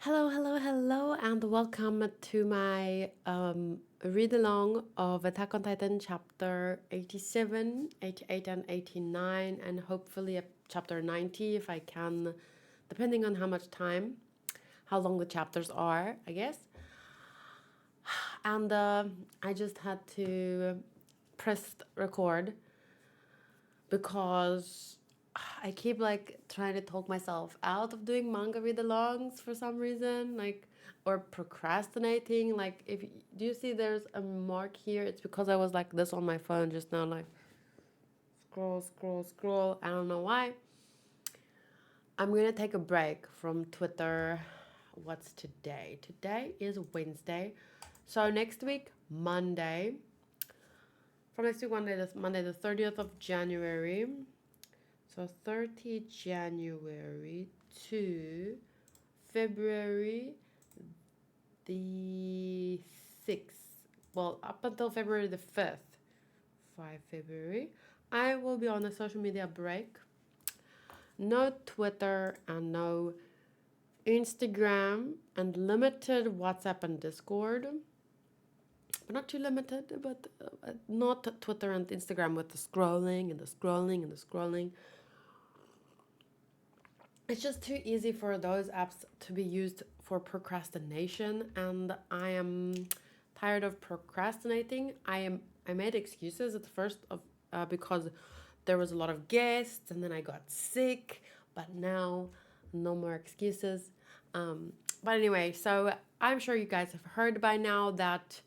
Hello, and welcome to my read along of Attack on Titan chapter 87, 88, and 89, and hopefully a chapter 90 if I can, depending on how much time, how long the chapters are, I guess. And I just had to press record because I keep like trying to talk myself out of doing manga read alongs for some reason, like, or procrastinating. Like, if do you see there's a mark here? It's because I was like this on my phone just now, like scroll. I don't know why. I'm gonna take a break from Twitter. What's today? Today is Wednesday. So next week, Monday. From next week, Monday the 30th of January. So 30 January to February the 6th. Well, up until February the 5th. 5 February. I will be on a social media break. No Twitter and no Instagram and limited WhatsApp and Discord. But not too limited, but not Twitter and Instagram with the scrolling and the scrolling and the scrolling. It's just too easy for those apps to be used for procrastination, and I am tired of procrastinating. I made excuses at first of because there was a lot of guests, and then I got sick. But now, no more excuses. But anyway, so I'm sure you guys have heard by now that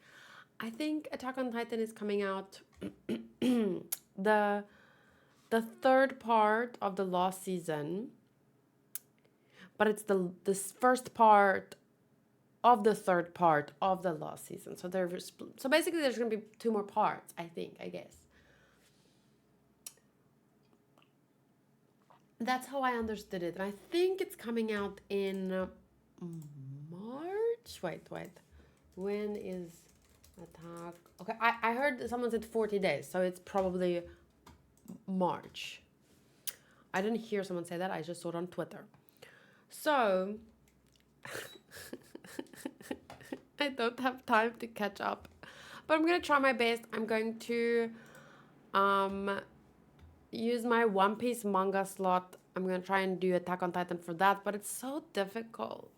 I think Attack on Titan is coming out. the the third part of the last season, but it's this first part of the third part of the last season. So basically there's gonna be two more parts, I guess. That's how I understood it, and I think it's coming out in March. Wait. When is Attack? Okay, I heard someone said 40 days, so it's probably March. I didn't hear someone say that. I just saw it on Twitter. So I don't have time to catch up, but I'm gonna try my best. I'm going to use my One Piece manga slot. I'm gonna try and do Attack on Titan for that, but it's so difficult.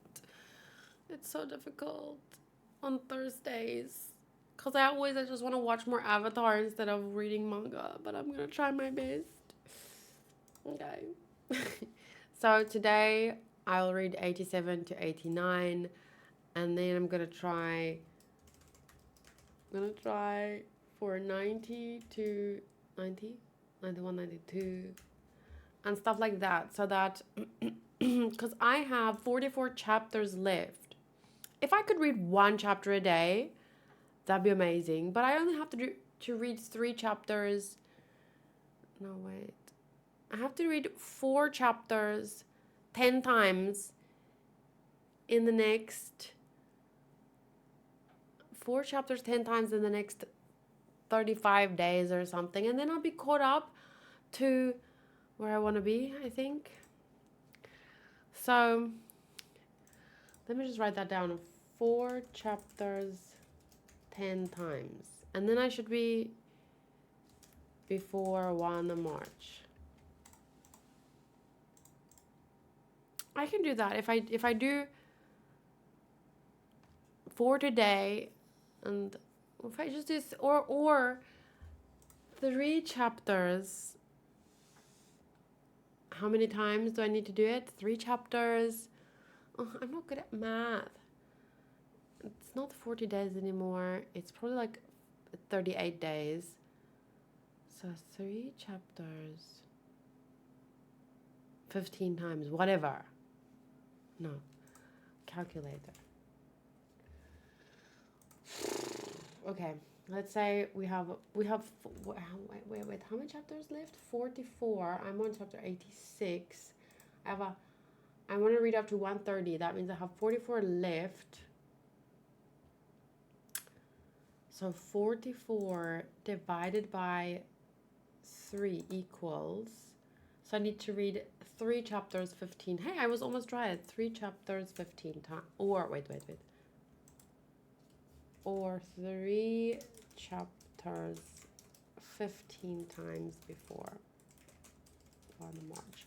It's so difficult on Thursdays because I just want to watch more Avatar instead of reading manga, but I'm gonna try my best. Okay. So today I'll read 87 to 89, and then I'm gonna try for 90 to 90, 91, 92, and stuff like that, so that because I have 44 chapters left. If I could read one chapter a day, that'd be amazing. But I only have to read 3 chapters. No, wait. I have to read 4 chapters 10 times in the next 4 chapters 10 times in the next 35 days or something, and then I'll be caught up to where I want to be, I think. So let me just write that down. 4 chapters 10 times, and then I should be before 1 March. I can do that if I do 4 today, and if I just do or 3 chapters. How many times do I need to do it? 3 chapters. Oh, I'm not good at math. It's not 40 days anymore. It's probably like 38 days. So 3 chapters. 15 times, whatever. No. Calculator. Okay. Let's say we have wait, how many chapters left? 44. I'm on chapter 86. I want to read up to 130. That means I have 44 left. So 44 divided by 3 equals. So I need to read 3 chapters 15. Hey, I was almost right. 3 chapters 15 times. Or, wait. Or 3 chapters 15 times before March.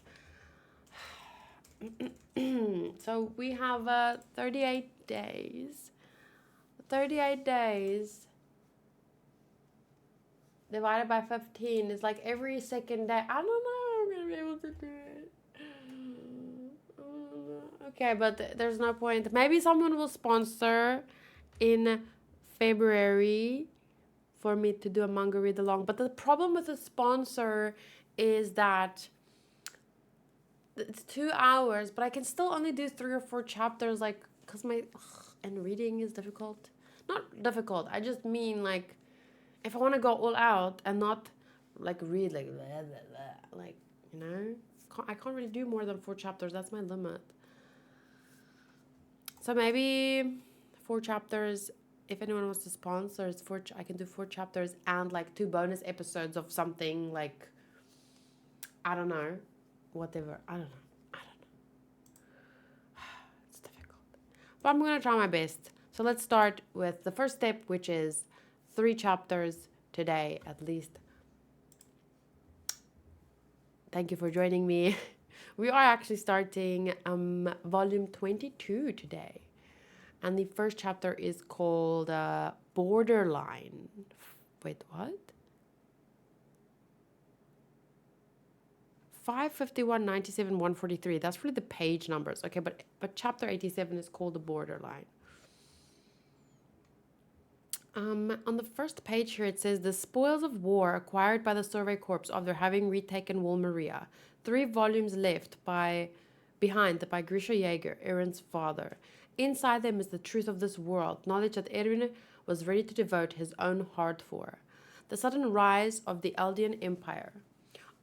So we have 38 days. 38 days divided by 15 is like every second day. I don't know I'm gonna be able to do it. Okay, but there's no point. Maybe someone will sponsor in February for me to do a manga read along. But the problem with a sponsor is that it's 2 hours, but I can still only do 3 or 4 chapters, like, because and reading is difficult. Not difficult, I just mean, like, if I want to go all out and not, like, read, like, blah, blah, blah, like, you know? I can't really do more than 4 chapters, that's my limit. So maybe 4 chapters, if anyone wants to sponsor, I can do 4 chapters and, like, 2 bonus episodes of something, like, I don't know, whatever, I don't know. It's difficult. But I'm going to try my best. So let's start with the first step, which is 3 chapters today, at least. Thank you for joining me. We are actually starting volume 22 today. And the first chapter is called Borderline. Wait, what? 551, 97, 143. That's really the page numbers. Okay, but chapter 87 is called The Borderline. On the first page here, it says, the spoils of war acquired by the Survey Corps after having retaken Wolmeria. 3 volumes left behind by Grisha Jaeger, Erin's father. Inside them is the truth of this world, knowledge that Erin was ready to devote his own heart for. The sudden rise of the Eldian Empire.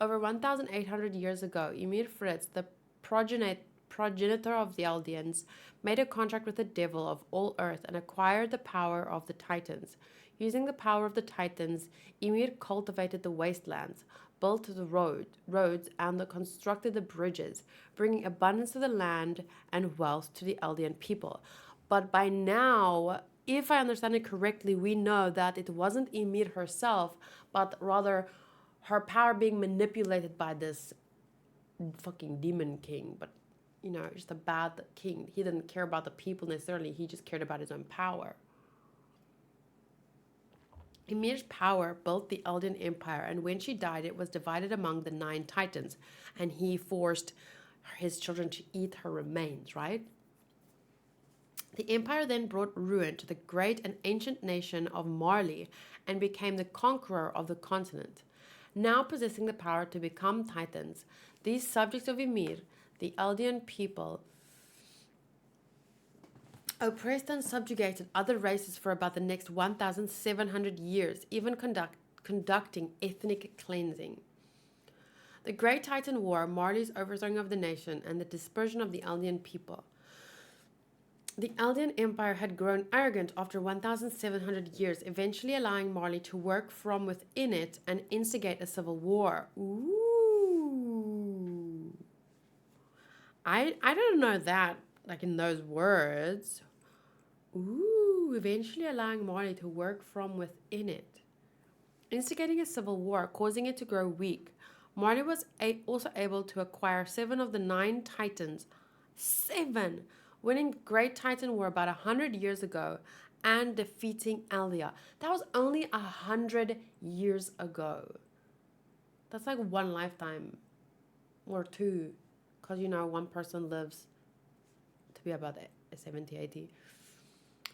Over 1,800 years ago, Ymir Fritz, the progenitor of the Eldians, made a contract with the devil of all earth and acquired the power of the Titans. Using the power of the Titans, Ymir cultivated the wastelands, built the roads, and constructed the bridges, bringing abundance to the land and wealth to the Eldian people. But by now, if I understand it correctly, we know that it wasn't Ymir herself, but rather her power being manipulated by this fucking demon king. But, you know, just a bad king. He didn't care about the people necessarily. He just cared about his own power. Ymir's power built the Eldian Empire, and when she died, it was divided among the 9 Titans, and he forced his children to eat her remains, right? The empire then brought ruin to the great and ancient nation of Marley and became the conqueror of the continent. Now possessing the power to become Titans, these subjects of Ymir, the Eldian people, oppressed and subjugated other races for about the next 1,700 years, even conducting ethnic cleansing. The Great Titan War, Marley's overthrowing of the nation, and the dispersion of the Eldian people. The Eldian Empire had grown arrogant after 1,700 years, eventually allowing Marley to work from within it and instigate a civil war. Ooh. I don't know that, like, in those words. Ooh, eventually allowing Marley to work from within it. Instigating a civil war, causing it to grow weak. Marley was also able to acquire 7 of the 9 Titans. 7! Winning Great Titan War about 100 years ago and defeating Alia. That was only 100 years ago. That's like 1 lifetime or 2, because, you know, 1 person lives to be about 70, 80.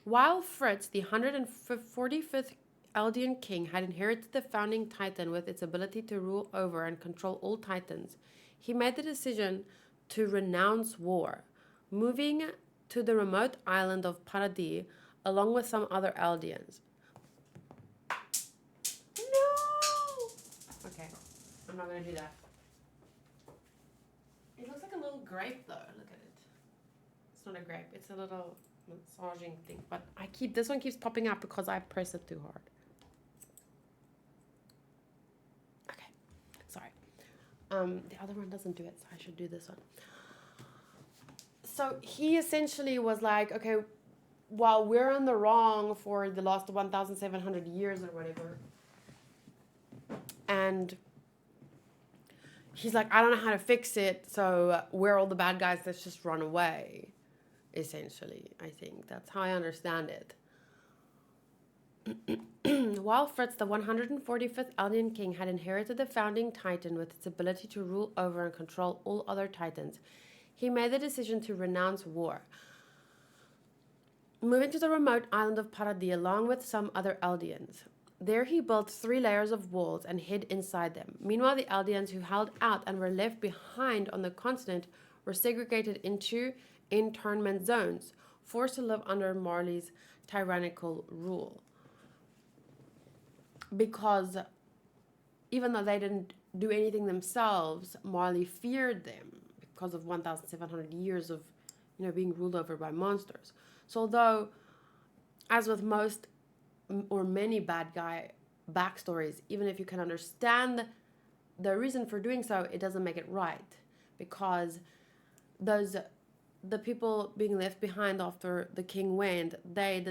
While Fritz, the 145th Eldian king, had inherited the founding Titan with its ability to rule over and control all Titans, he made the decision to renounce war, moving to the remote island of Paradis along with some other Eldians. No! Okay, I'm not going to do that. It looks like a little grape though, look at it. It's not a grape, it's a little massaging thing, but this one keeps popping up because I press it too hard. Okay, sorry. The other one doesn't do it, so I should do this one. So he essentially was like, okay, while we're in the wrong for the last 1,700 years or whatever, and he's like, I don't know how to fix it, so we're all the bad guys, let's just run away, essentially. I think that's how I understand it. While Fritz, the 145th Eldian king, had inherited the founding Titan with its ability to rule over and control all other Titans, he made the decision to renounce war. Moving to the remote island of Paradis along with some other Eldians. There he built 3 layers of walls and hid inside them. Meanwhile, the Eldians who held out and were left behind on the continent were segregated into internment zones, forced to live under Marley's tyrannical rule. Because even though they didn't do anything themselves, Marley feared them because of 1,700 years of, being ruled over by monsters. So although, as with most or many bad guy backstories, even if you can understand the reason for doing so, it doesn't make it right, because the people being left behind after the king went, they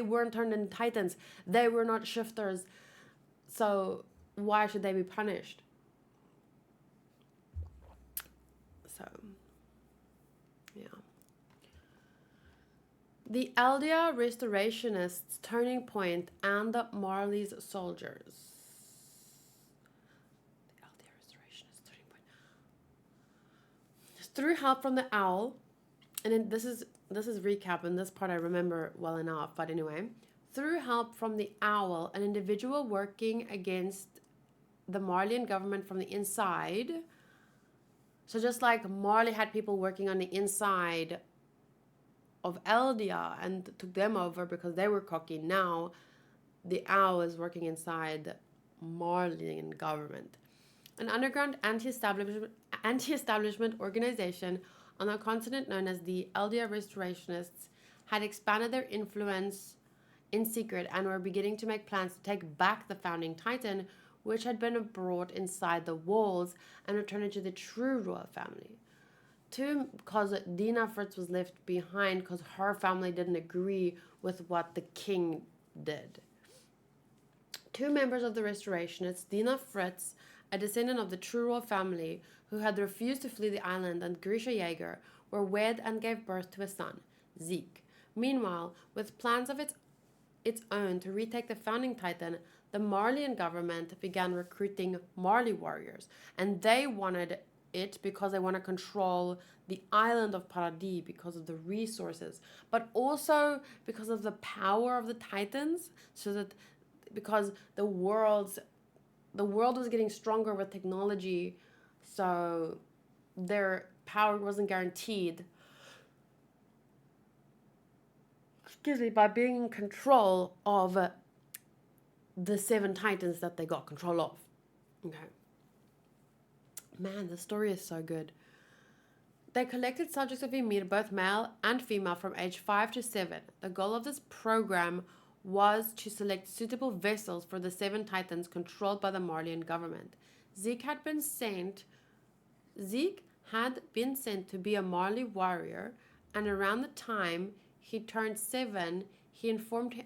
weren't turned into Titans, they were not shifters, so why should they be punished? So yeah. The Eldia Restorationists' Turning Point and the Marley's Soldiers. The Eldia Restorationists' Turning Point. Through help from the owl, and then this is recap, and this part I remember well enough, but anyway. Through help from the owl, an individual working against the Marleyan government from the inside. So just like Marley had people working on the inside of Eldia and took them over because they were cocky, now the owl is working inside the Marleyan government. An underground anti-establishment organization on a continent known as the Eldia Restorationists had expanded their influence in secret and were beginning to make plans to take back the founding Titan, which had been brought inside the walls, and return it to the true royal family. Two, because Dina Fritz was left behind because her family didn't agree with what the king did. 2 members of the Restorationists, Dina Fritz, a descendant of the true royal family who had refused to flee the island, and Grisha Jaeger, were wed and gave birth to a son, Zeke. Meanwhile, with plans of its own to retake the founding Titan, the Marleyan government began recruiting Marley warriors, and they wanted it because they want to control the island of Paradis because of the resources, but also because of the power of the Titans, so that because the world was getting stronger with technology, so their power wasn't guaranteed. By being in control of the 7 Titans that they got control of. Okay. Man, the story is so good. They collected subjects of Ymir, both male and female, from age 5 to 7. The goal of this program was to select suitable vessels for the 7 Titans controlled by the Marleyan government. Zeke had been sent to be a Marley warrior, and around the time he turned 7, he informed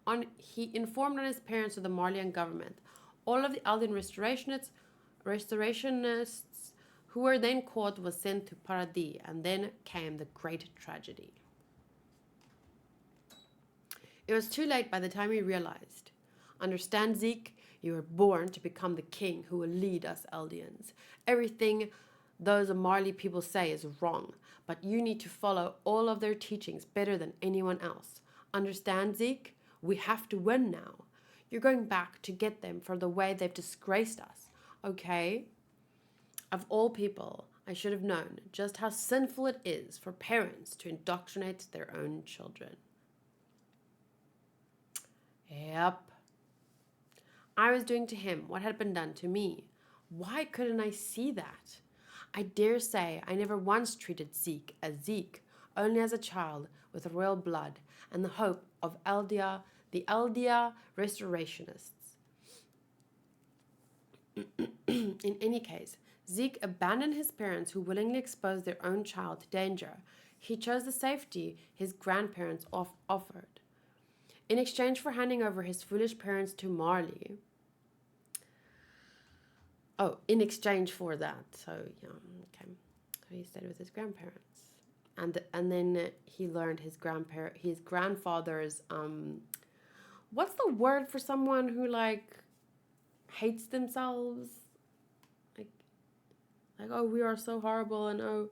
on his parents of the Marleyan government. All of the Eldian restorationists who were then caught was sent to Paradis, and then came the great tragedy. It was too late by the time he realized. Understand, Zeke, you were born to become the king who will lead us Eldians. Everything those Marley people say is wrong, but you need to follow all of their teachings better than anyone else. Understand, Zeke? We have to win now. You're going back to get them for the way they've disgraced us, okay? Of all people, I should have known just how sinful it is for parents to indoctrinate their own children. Yep. I was doing to him what had been done to me. Why couldn't I see that? I dare say I never once treated Zeke as Zeke, only as a child with royal blood and the hope of the Eldia Restorationists. In any case, Zeke abandoned his parents who willingly exposed their own child to danger. He chose the safety his grandparents offered. In exchange for handing over his foolish parents to Marley. Oh, in exchange for that. So, yeah, okay. So he stayed with his grandparents. And then he learned his grandfather's what's the word for someone who like hates themselves? Like oh, we are so horrible, and oh,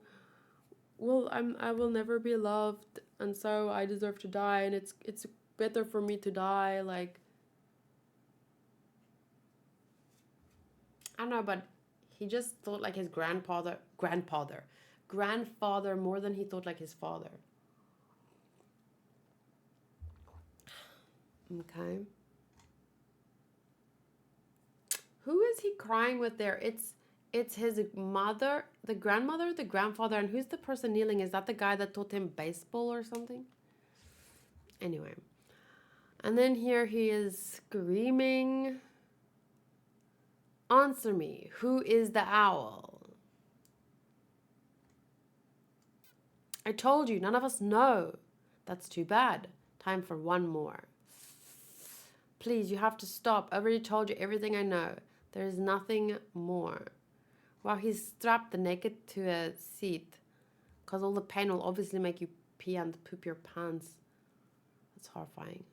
well, I will never be loved, and so I deserve to die, and it's better for me to die. Like, I don't know, but he just thought like his grandfather more than he thought like his father. Okay. Who is he crying with there? It's his mother, the grandmother, the grandfather, and who's the person kneeling? Is that the guy that taught him baseball or something? Anyway. And then here he is screaming, "Answer me, who is the owl?" I told you, none of us know. That's too bad. Time for one more. Please, you have to stop. I already told you everything I know. There is nothing more. Wow, he's strapped the naked to a seat. Because all the pain will obviously make you pee and poop your pants. That's horrifying.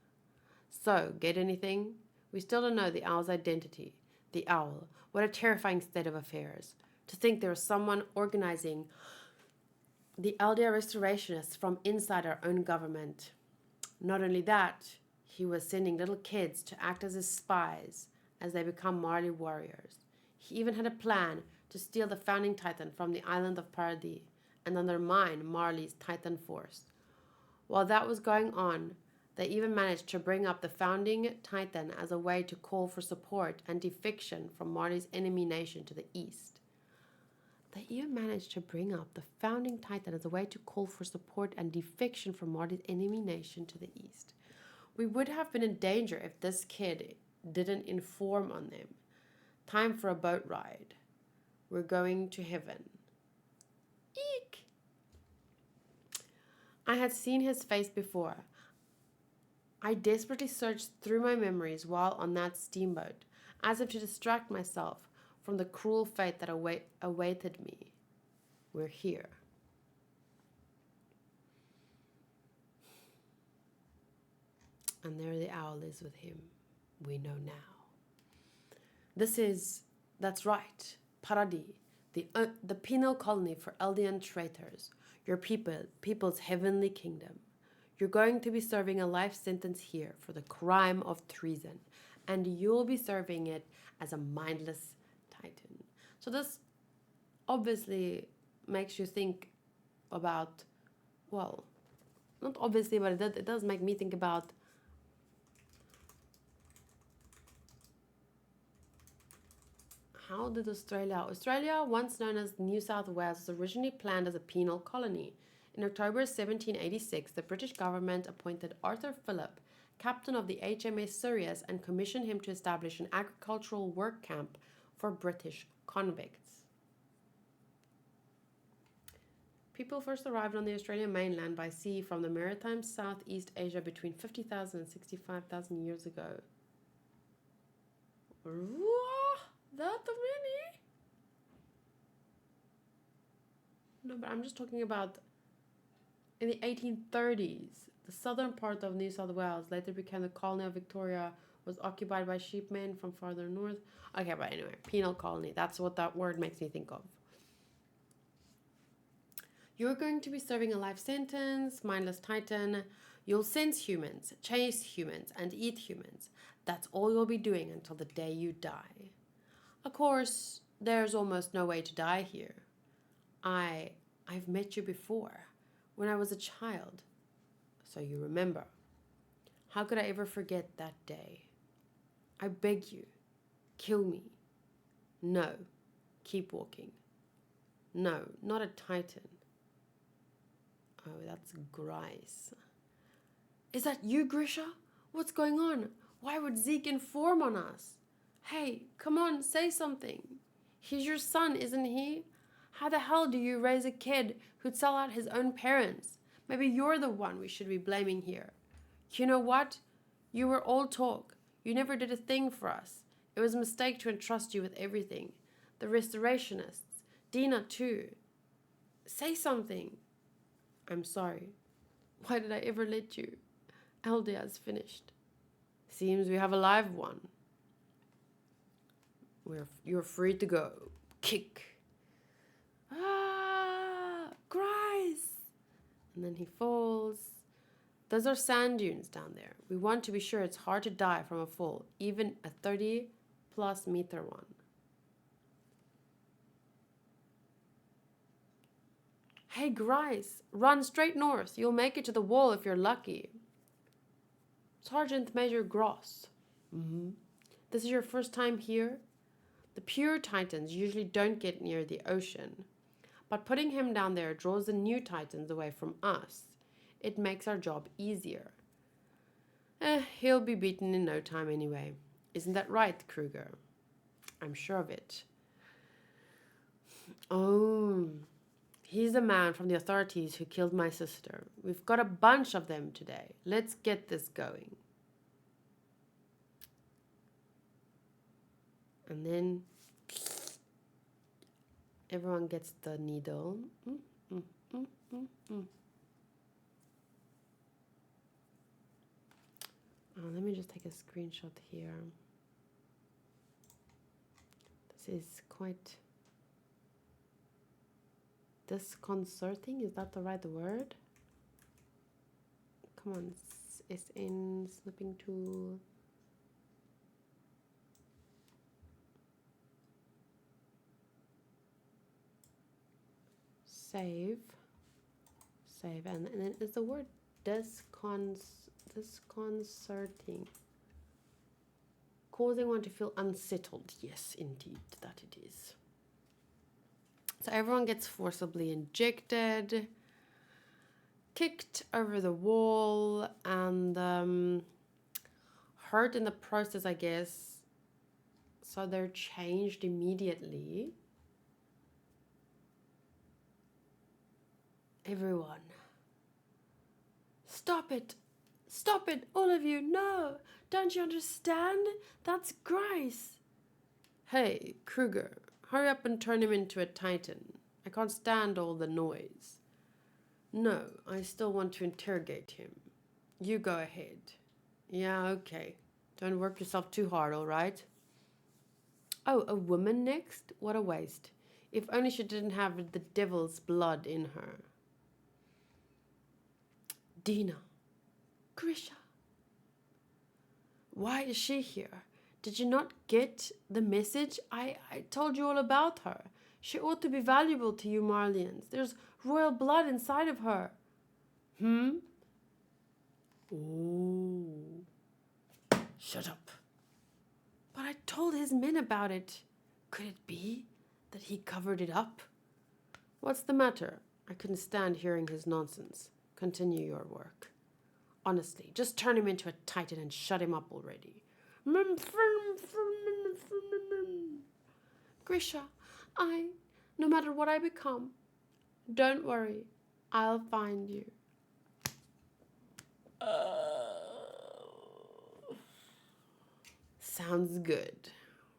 So, get anything? We still don't know the owl's identity. The owl. What a terrifying state of affairs. To think there is someone organizing the LDR restorationists from inside our own government. Not only that, he was sending little kids to act as his spies as they become Marley warriors. He even had a plan to steal the founding titan from the island of Paradis and undermine Marley's titan force. While that was going on, they even managed to bring up the founding titan as a way to call for support and defection from Marley's enemy nation to the east. They even managed to bring up the founding titan as a way to call for support and defection from Marley's enemy nation to the east. We would have been in danger if this kid didn't inform on them. Time for a boat ride. We're going to heaven. Eek! I had seen his face before. I desperately searched through my memories while on that steamboat, as if to distract myself from the cruel fate that awaited me. We're here. And there the owl is with him. We know now. That's right, Paradis, the penal colony for Eldian traitors, your people's heavenly kingdom. You're going to be serving a life sentence here for the crime of treason, and you'll be serving it as a mindless titan. So this obviously makes you think about, well, not obviously, but it does make me think about how did Australia, once known as New South Wales, was originally planned as a penal colony. In October 1786, the British government appointed Arthur Phillip, captain of the HMS Sirius, and commissioned him to establish an agricultural work camp for British convicts. People first arrived on the Australian mainland by sea from the maritime Southeast Asia between 50,000 and 65,000 years ago. That many? No, but I'm just talking about in the 1830s. The southern part of New South Wales later became the colony of Victoria, was occupied by sheepmen from farther north. Okay, but anyway, penal colony. That's what that word makes me think of. You're going to be serving a life sentence, mindless titan. You'll sense humans, chase humans, and eat humans. That's all you'll be doing until the day you die. Of course, there's almost no way to die here. I've met you before, when I was a child. So you remember. How could I ever forget that day? I beg you, kill me. No, keep walking. No, not a titan. Oh, that's Grice. Is that you, Grisha? What's going on? Why would Zeke inform on us? Hey, come on, say something. He's your son, isn't he? How the hell do you raise a kid who'd sell out his own parents? Maybe you're the one we should be blaming here. You know what? You were all talk. You never did a thing for us. It was a mistake to entrust you with everything. The restorationists. Dina, too. Say something. I'm sorry. Why did I ever let you? Eldia's finished. Seems we have a live one. You're free to go. Kick. Ah, Grice! And then he falls. Those are sand dunes down there. We want to be sure it's hard to die from a fall, even a 30+ meter one. Hey, Grice, run straight north. You'll make it to the wall if you're lucky. Sergeant Major Gross. This is your first time here? The pure titans usually don't get near the ocean, but putting him down there draws the new titans away from us. It makes our job easier. He'll be beaten in no time anyway. Isn't that right, Kruger? I'm sure of it. Oh, he's the man from the authorities who killed my sister. We've got a bunch of them today. Let's get this going. And then everyone gets the needle. Let me just take a screenshot here. This is quite disconcerting. Is that the right word? Come on, it's in slipping tool. Save, and then is the word disconcerting, causing one to feel unsettled. Yes, indeed, that it is. So everyone gets forcibly injected, kicked over the wall, and hurt in the process, I guess. So they're changed immediately. Everyone. Stop it! Stop it, all of you! No! Don't you understand? That's Grice! Hey, Kruger, hurry up and turn him into a titan. I can't stand all the noise. No, I still want to interrogate him. You go ahead. Yeah, okay. Don't work yourself too hard, all right? Oh, a woman next? What a waste. If only she didn't have the devil's blood in her. Dina. Grisha. Why is she here? Did you not get the message? I told you all about her. She ought to be valuable to you Marlians. There's royal blood inside of her. Oh. Shut up. But I told his men about it. Could it be that he covered it up? What's the matter? I couldn't stand hearing his nonsense. Continue your work. Honestly, just turn him into a titan and shut him up already. Grisha, no matter what I become, don't worry, I'll find you. Sounds good.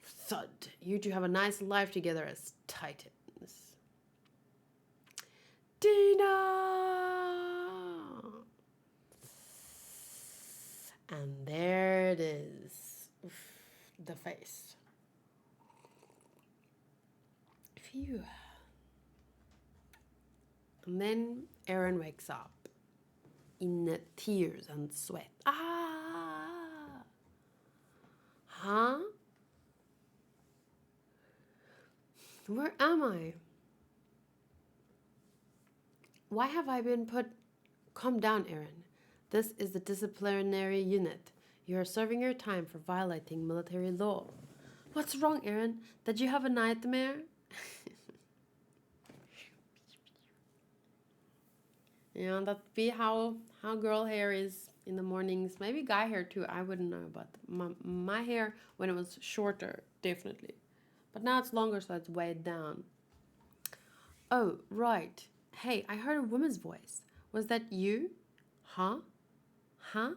Thud. You two have a nice life together as titans. Dina! And there it is. The face. Phew. And then Aaron wakes up in tears and sweat. Huh? Where am I? Why have I been put... Calm down, Aaron. This is the disciplinary unit. You are serving your time for violating military law. What's wrong, Aaron? Did you have a nightmare? Yeah, that be how girl hair is. in the mornings. Maybe guy hair too. I wouldn't know, but my hair when it was shorter, definitely. But now it's longer, so it's weighed down. Oh, right. Hey, I heard a woman's voice. Was that you? Huh? Huh?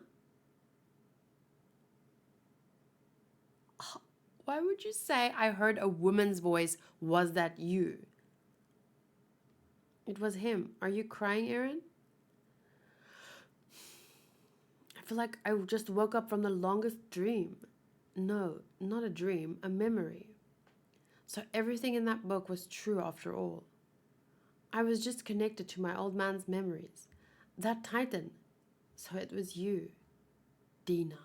Why would you say I heard a woman's voice? Was that you? It was him. Are you crying, Aaron? I feel like I just woke up from the longest dream. No, not a dream, a memory. So everything in that book was true after all. I was just connected to my old man's memories. That Titan. So it was you, Dina.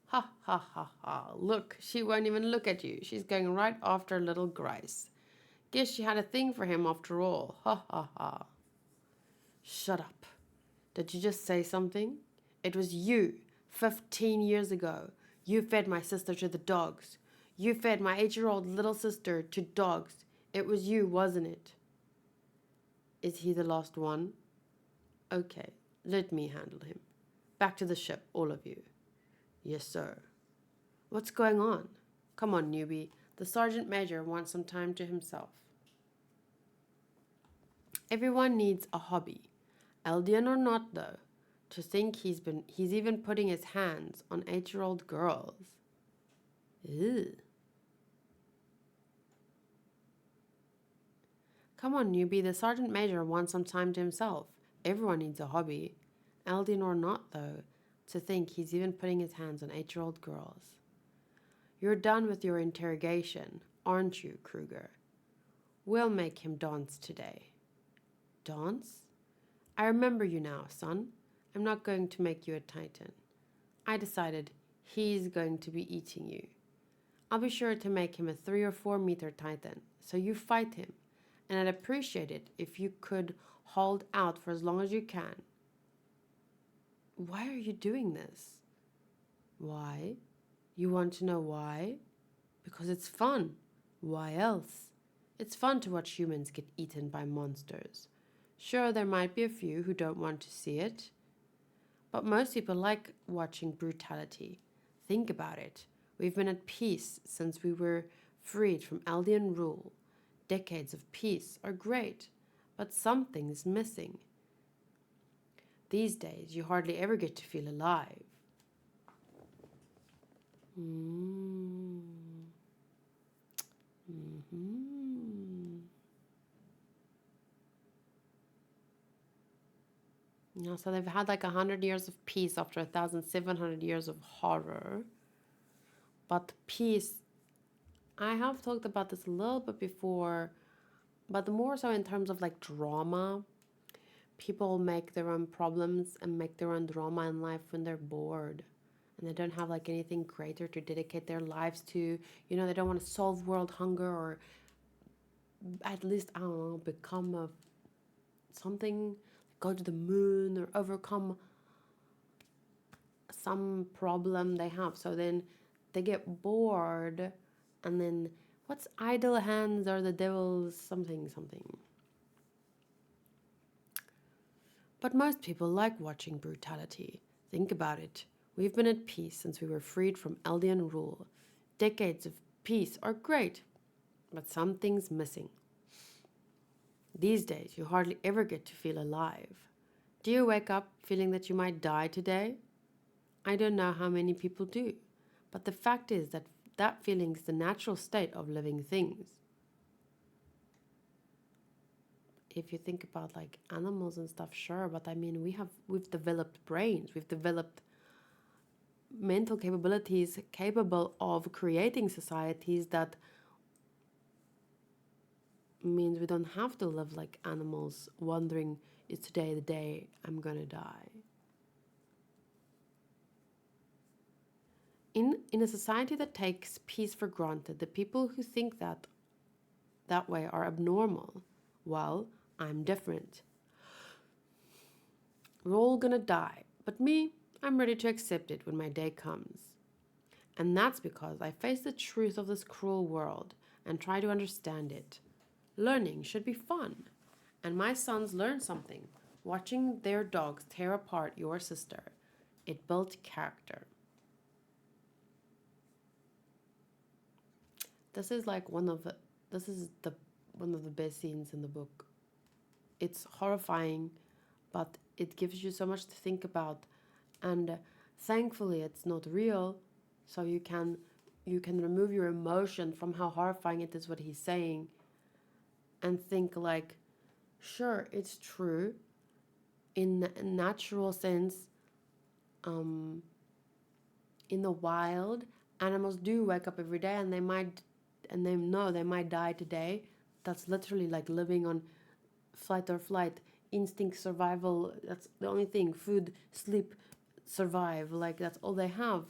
Ha ha ha ha. Look, she won't even look at you. She's going right after little Grace. Guess she had a thing for him after all. Ha ha ha. Shut up. Did you just say something? It was you, 15 years ago. You fed my sister to the dogs. You fed my 8-year-old little sister to dogs. It was you, wasn't it? Is he the last one? Okay, let me handle him. Back to the ship, all of you. Yes, sir. What's going on? Come on, newbie. The sergeant major wants some time to himself. Everyone needs a hobby. Eldian or not, though. To think he's even putting his hands on 8-year-old girls. Ew. Come on, newbie. The sergeant major wants some time to himself. Everyone needs a hobby. Eldian or not, though. To think he's even putting his hands on 8-year-old girls. You're done with your interrogation, aren't you, Kruger? We'll make him dance today. Dance? I remember you now, son. I'm not going to make you a titan. I decided he's going to be eating you. I'll be sure to make him a 3 or 4 meter titan, so you fight him, and I'd appreciate it if you could hold out for as long as you can. Why are you doing this? Why? You want to know why? Because it's fun. Why else? It's fun to watch humans get eaten by monsters. Sure, there might be a few who don't want to see it, but most people like watching brutality. Think about it. We've been at peace since we were freed from Eldian rule. Decades of peace are great, but something's missing. These days, you hardly ever get to feel alive. Yeah, so they've had like 100 years of peace after 1,700 years of horror. But peace, I have talked about this a little bit before, but more so in terms of like drama. People make their own problems and make their own drama in life when they're bored. And they don't have like anything greater to dedicate their lives to. You know, they don't want to solve world hunger or at least, I don't know, become a something, go to the moon or overcome some problem they have. So then they get bored, and then what's idle hands are the devil's something something. But most people like watching brutality. Think about it. We've been at peace since we were freed from Eldian rule. Decades of peace are great, but something's missing. These days, you hardly ever get to feel alive. Do you wake up feeling that you might die today? I don't know how many people do, but the fact is that that feeling is the natural state of living things. If you think about like animals and stuff, sure, but I mean we've developed brains, we've developed mental capabilities capable of creating societies that means we don't have to live like animals wondering, is today the day I'm gonna die? In a society that takes peace for granted, the people who think that way are abnormal. Well, I'm different. We're all gonna die, but me, I'm ready to accept it when my day comes. And that's because I face the truth of this cruel world and try to understand it. Learning should be fun. And my sons learned something. Watching their dogs tear apart your sister. It built character. This is like this is the one of the best scenes in the book. It's horrifying, but it gives you so much to think about, and thankfully it's not real, so you can remove your emotion from how horrifying it is what he's saying, and think like, sure, it's true in a natural sense. um in the wild, animals do wake up every day, and they know they might die today. That's literally like living on fight or flight, instinct, survival. That's the only thing: food, sleep, survive. Like that's all they have.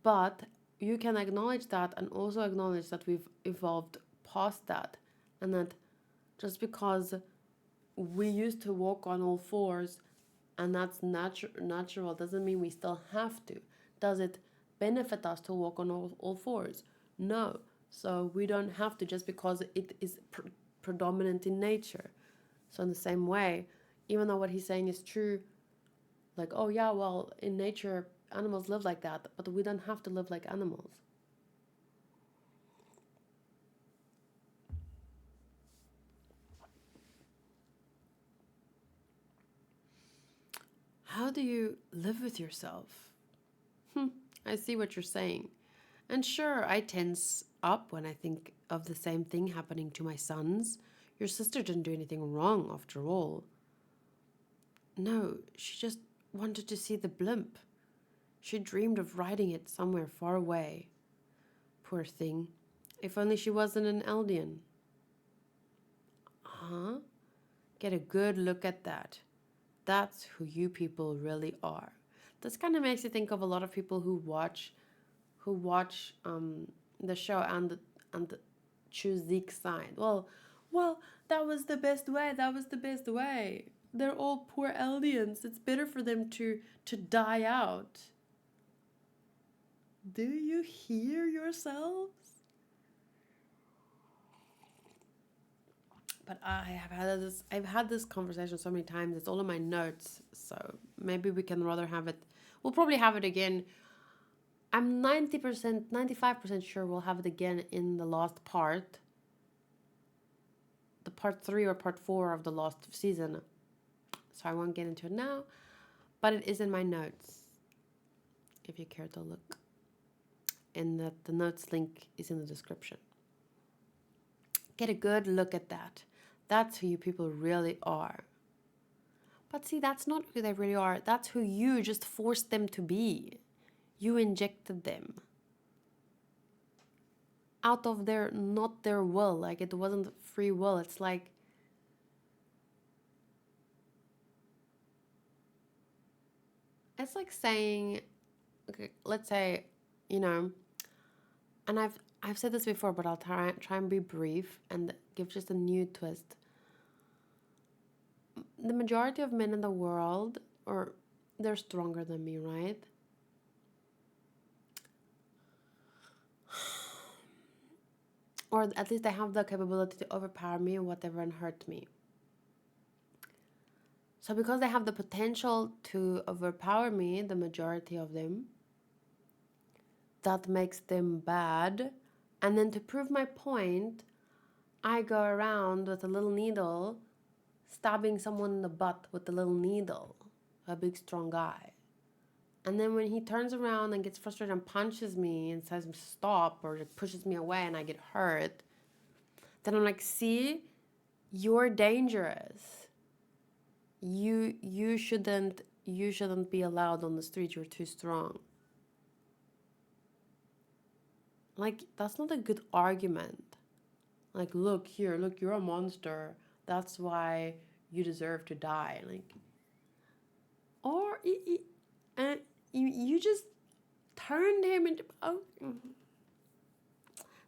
But you can acknowledge that and also acknowledge that we've evolved past that, and that just because we used to walk on all fours and that's natural doesn't mean we still have to. Does it benefit us to walk on all fours? No. So we don't have to just because it is predominant in nature. So in the same way, even though what he's saying is true, like, oh yeah, well, in nature animals live like that, but we don't have to live like animals. How do you live with yourself? I see what you're saying. And sure, I tense up when I think of the same thing happening to my sons. Your sister didn't do anything wrong, after all. No, she just wanted to see the blimp. She dreamed of riding it somewhere far away. Poor thing. If only she wasn't an Eldian. Huh? Get a good look at that. That's who you people really are. This kind of makes you think of a lot of people who watch the show and choose Zeke's side. Well, that was the best way. That was the best way. They're all poor Eldians. It's better for them to die out. Do you hear yourselves? But I've had this conversation so many times. It's all in my notes. So maybe we can rather have it. We'll probably have it again. I'm 90%, 95% sure we'll have it again in the last part. The part 3 or part 4 of the last season. So I won't get into it now. But it is in my notes, if you care to look. And the notes link is in the description. Get a good look at that. That's who you people really are. But see, that's not who they really are. That's who you just forced them to be. You injected them. Out of not their will. Like, it wasn't free will. It's like, saying, okay, let's say, and I've said this before, but I'll try and be brief and give just a new twist. The majority of men in the world, or they're stronger than me, right? Or at least they have the capability to overpower me or whatever and hurt me. So because they have the potential to overpower me, the majority of them, that makes them bad. And then to prove my point, I go around with a little needle, stabbing someone in the butt with the little needle, a big strong guy. And then when he turns around and gets frustrated and punches me and says stop or pushes me away and I get hurt, then I'm like, see, you're dangerous. You shouldn't be allowed on the street. You're too strong. Like, that's not a good argument. Like, look, you're a monster. That's why you deserve to die. Like, or you just turned him into,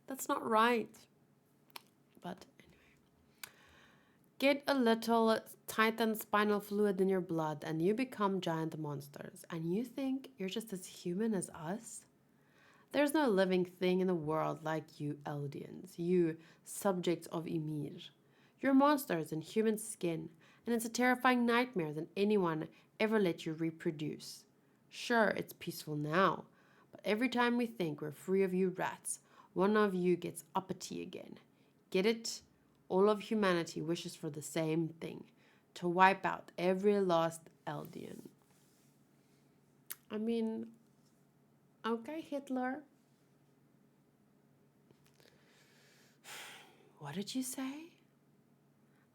that's not right. But anyway, Get a little Titan spinal fluid in your blood and you become giant monsters. And you think you're just as human as us? There's no living thing in the world like you Eldians, you subjects of Ymir. You're monsters in human skin, and it's a terrifying nightmare that anyone ever let you reproduce. Sure, it's peaceful now, but every time we think we're free of you rats, one of you gets uppity again. Get it? All of humanity wishes for the same thing, to wipe out every lost Eldian. I mean, okay, Hitler. What did you say?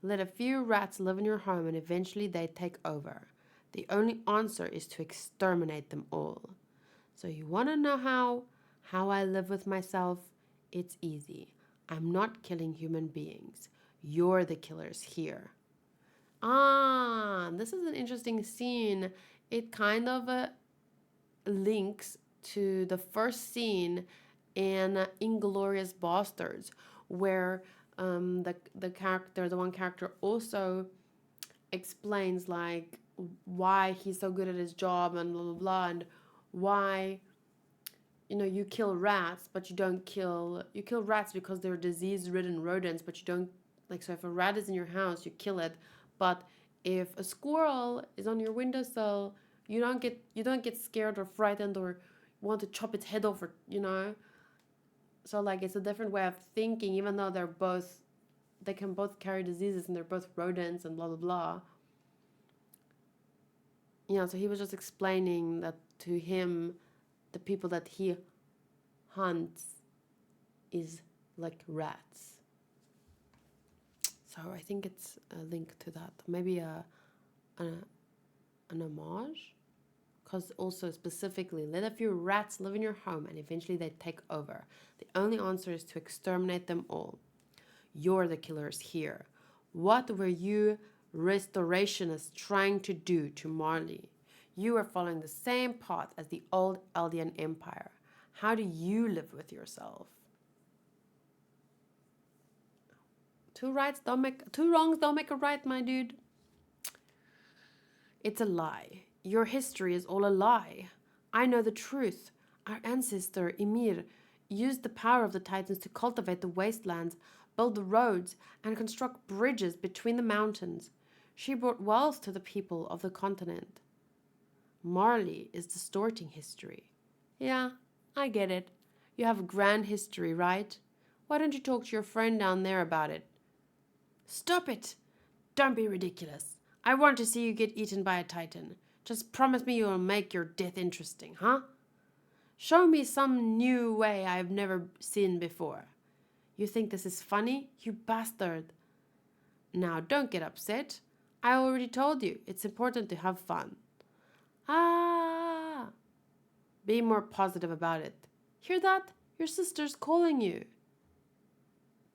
Let a few rats live in your home and eventually they take over. The only answer is to exterminate them all. So you want to know how I live with myself? It's easy. I'm not killing human beings. You're the killers here. Ah, this is an interesting scene. It kind of links to the first scene in Inglorious Bastards, where the one character also explains like why he's so good at his job and blah blah blah, and why you kill rats but you kill rats because they're disease-ridden rodents, but you don't, like, so if a rat is in your house you kill it, but if a squirrel is on your windowsill you don't get scared or frightened or want to chop its head off, or. So like it's a different way of thinking, even though they can both carry diseases and they're both rodents and blah blah blah. So he was just explaining that to him, the people that he hunts is like rats. So I think it's a link to that. Maybe an homage. Because also specifically, let a few rats live in your home and eventually they take over. The only answer is to exterminate them all. You're the killers here. What were you restorationists trying to do to Marley? You are following the same path as the old Eldian Empire. How do you live with yourself? Two wrongs don't make a right, my dude. It's a lie. Your history is all a lie. I know the truth. Our ancestor, Ymir, used the power of the Titans to cultivate the wastelands, build the roads, and construct bridges between the mountains. She brought wealth to the people of the continent. Marley is distorting history. Yeah, I get it. You have a grand history, right? Why don't you talk to your friend down there about it? Stop it! Don't be ridiculous. I want to see you get eaten by a Titan. Just promise me you will make your death interesting, huh? Show me some new way I've never seen before. You think this is funny? You bastard. Now, don't get upset. I already told you, it's important to have fun. Ah! Be more positive about it. Hear that? Your sister's calling you.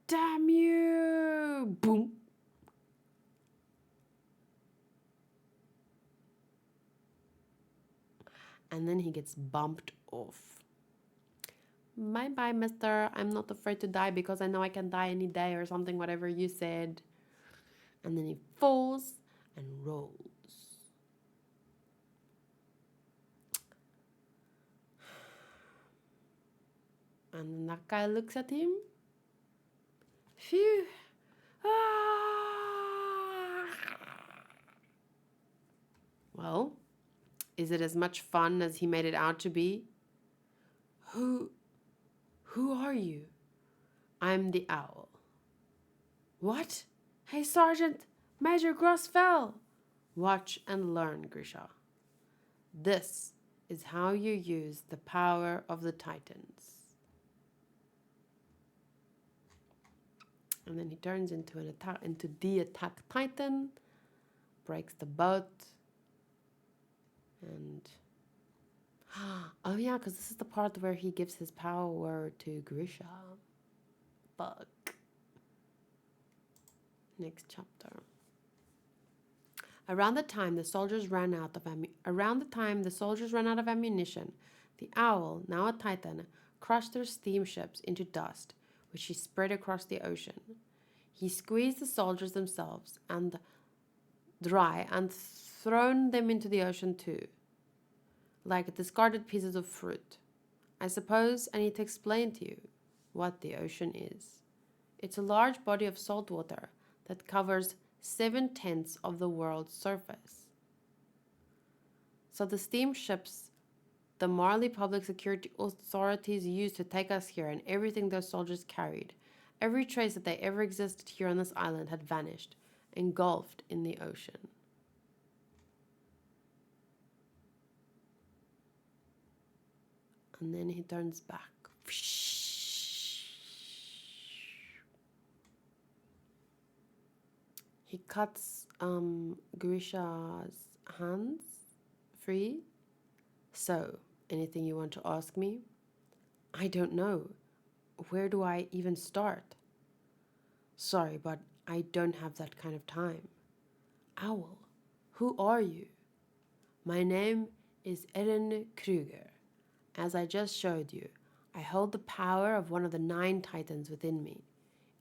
Damn you! Boom! And then he gets bumped off. Bye bye, mister. I'm not afraid to die because I know I can die any day or something, whatever you said. And then he falls and rolls. And then that guy looks at him. Phew. Ah. Well, is it as much fun as he made it out to be? Who are you? I'm the owl. What? Hey, Sergeant! Major Gross fell! Watch and learn, Grisha. This is how you use the power of the Titans. And then he turns into the attack Titan, breaks the boat, and oh yeah, because this is the part where he gives his power to Grisha. Fuck. Next chapter. Around the time the soldiers ran out of ammunition, the owl, now a Titan, crushed their steamships into dust, which he spread across the ocean. He squeezed the soldiers themselves and dry and thrown them into the ocean too, like discarded pieces of fruit. I suppose I need to explain to you what the ocean is. It's a large body of salt water that covers 7/10 of the world's surface. So the steamships the Marley public security authorities used to take us here and everything those soldiers carried, every trace that they ever existed here on this island had vanished, engulfed in the ocean. And then he turns back. He cuts Grisha's hands free. So, anything you want to ask me? I don't know. Where do I even start? Sorry, but I don't have that kind of time. Owl, who are you? My name is Eren Kruger. As I just showed you, I hold the power of one of the 9 titans within me.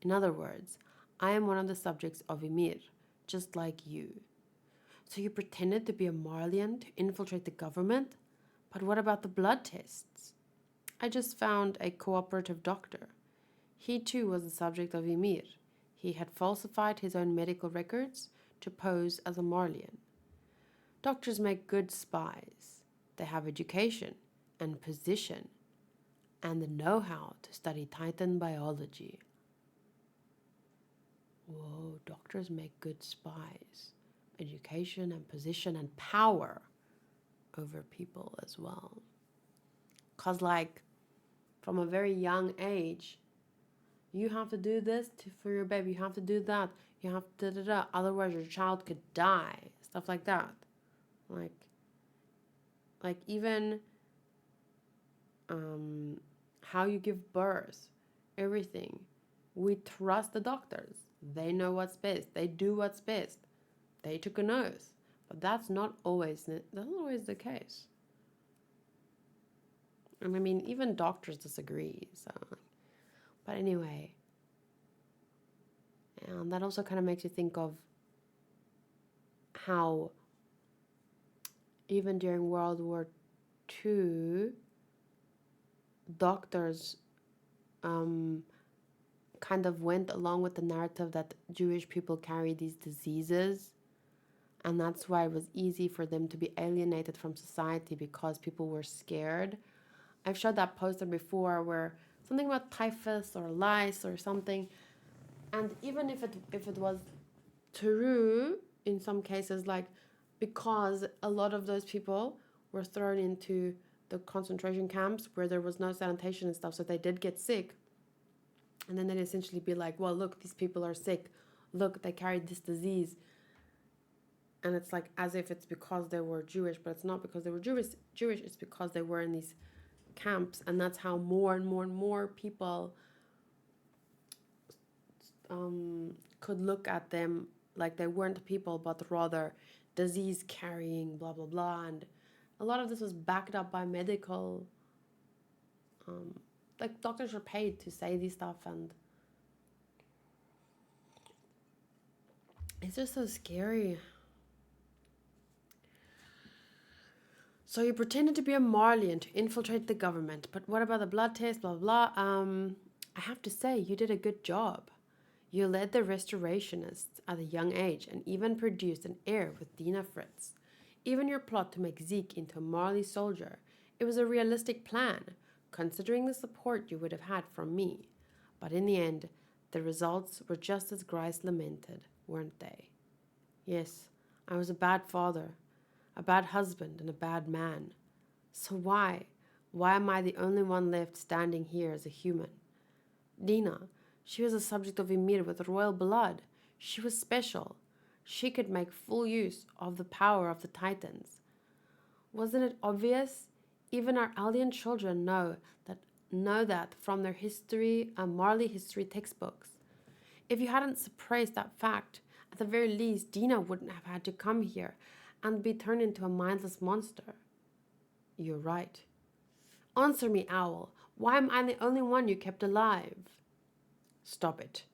In other words, I am one of the subjects of Ymir, just like you. So you pretended to be a Marleyan to infiltrate the government? But what about the blood tests? I just found a cooperative doctor. He too was the subject of Ymir. He had falsified his own medical records to pose as a Marleyan. Doctors make good spies. They have education and position and the know-how to study Titan biology. Whoa, doctors make good spies. Education and position and power over people as well. Because, like, from a very young age, you have to do this for your baby. You have to do that. You have to da-da-da. Otherwise, your child could die. Stuff like that. Like even how you give birth, everything. We trust the doctors. They know what's best. They do what's best. They took an oath, but that's not always the case. And I mean, even doctors disagree. So, but anyway, and that also kind of makes you think of how even during World War II, doctors kind of went along with the narrative that Jewish people carry these diseases, and that's why it was easy for them to be alienated from society because people were scared. I've showed that poster before where something about typhus or lice or something, and even if it was true in some cases, like because a lot of those people were thrown into the concentration camps where there was no sanitation and stuff, so they did get sick. And then they'd essentially be like, well, look, these people are sick. Look, they carried this disease. And it's like as if it's because they were Jewish, but it's not because they were Jewish. It's because they were in these camps. And that's how more and more and more people could look at them like they weren't people, but rather disease carrying, blah, blah, blah. And a lot of this was backed up by medical, like doctors are paid to say these stuff, and it's just so scary. So you pretended to be a Marleyan to infiltrate the government, but what about the blood test, blah, blah, blah? I have to say, you did a good job. You led the restorationists at a young age and even produced an heir with Dina Fritz. Even your plot to make Zeke into a Marley soldier, it was a realistic plan, considering the support you would have had from me. But in the end, the results were just as Grice lamented, weren't they? Yes, I was a bad father, a bad husband, and a bad man. So why? Why am I the only one left standing here as a human? Dina, she was a subject of Ymir with royal blood. She was special. She could make full use of the power of the Titans. Wasn't it obvious? Even our alien children know that from their history, Marley history textbooks. If you hadn't suppressed that fact, at the very least, Dina wouldn't have had to come here and be turned into a mindless monster. You're right. Answer me, Owl. Why am I the only one you kept alive? Stop it.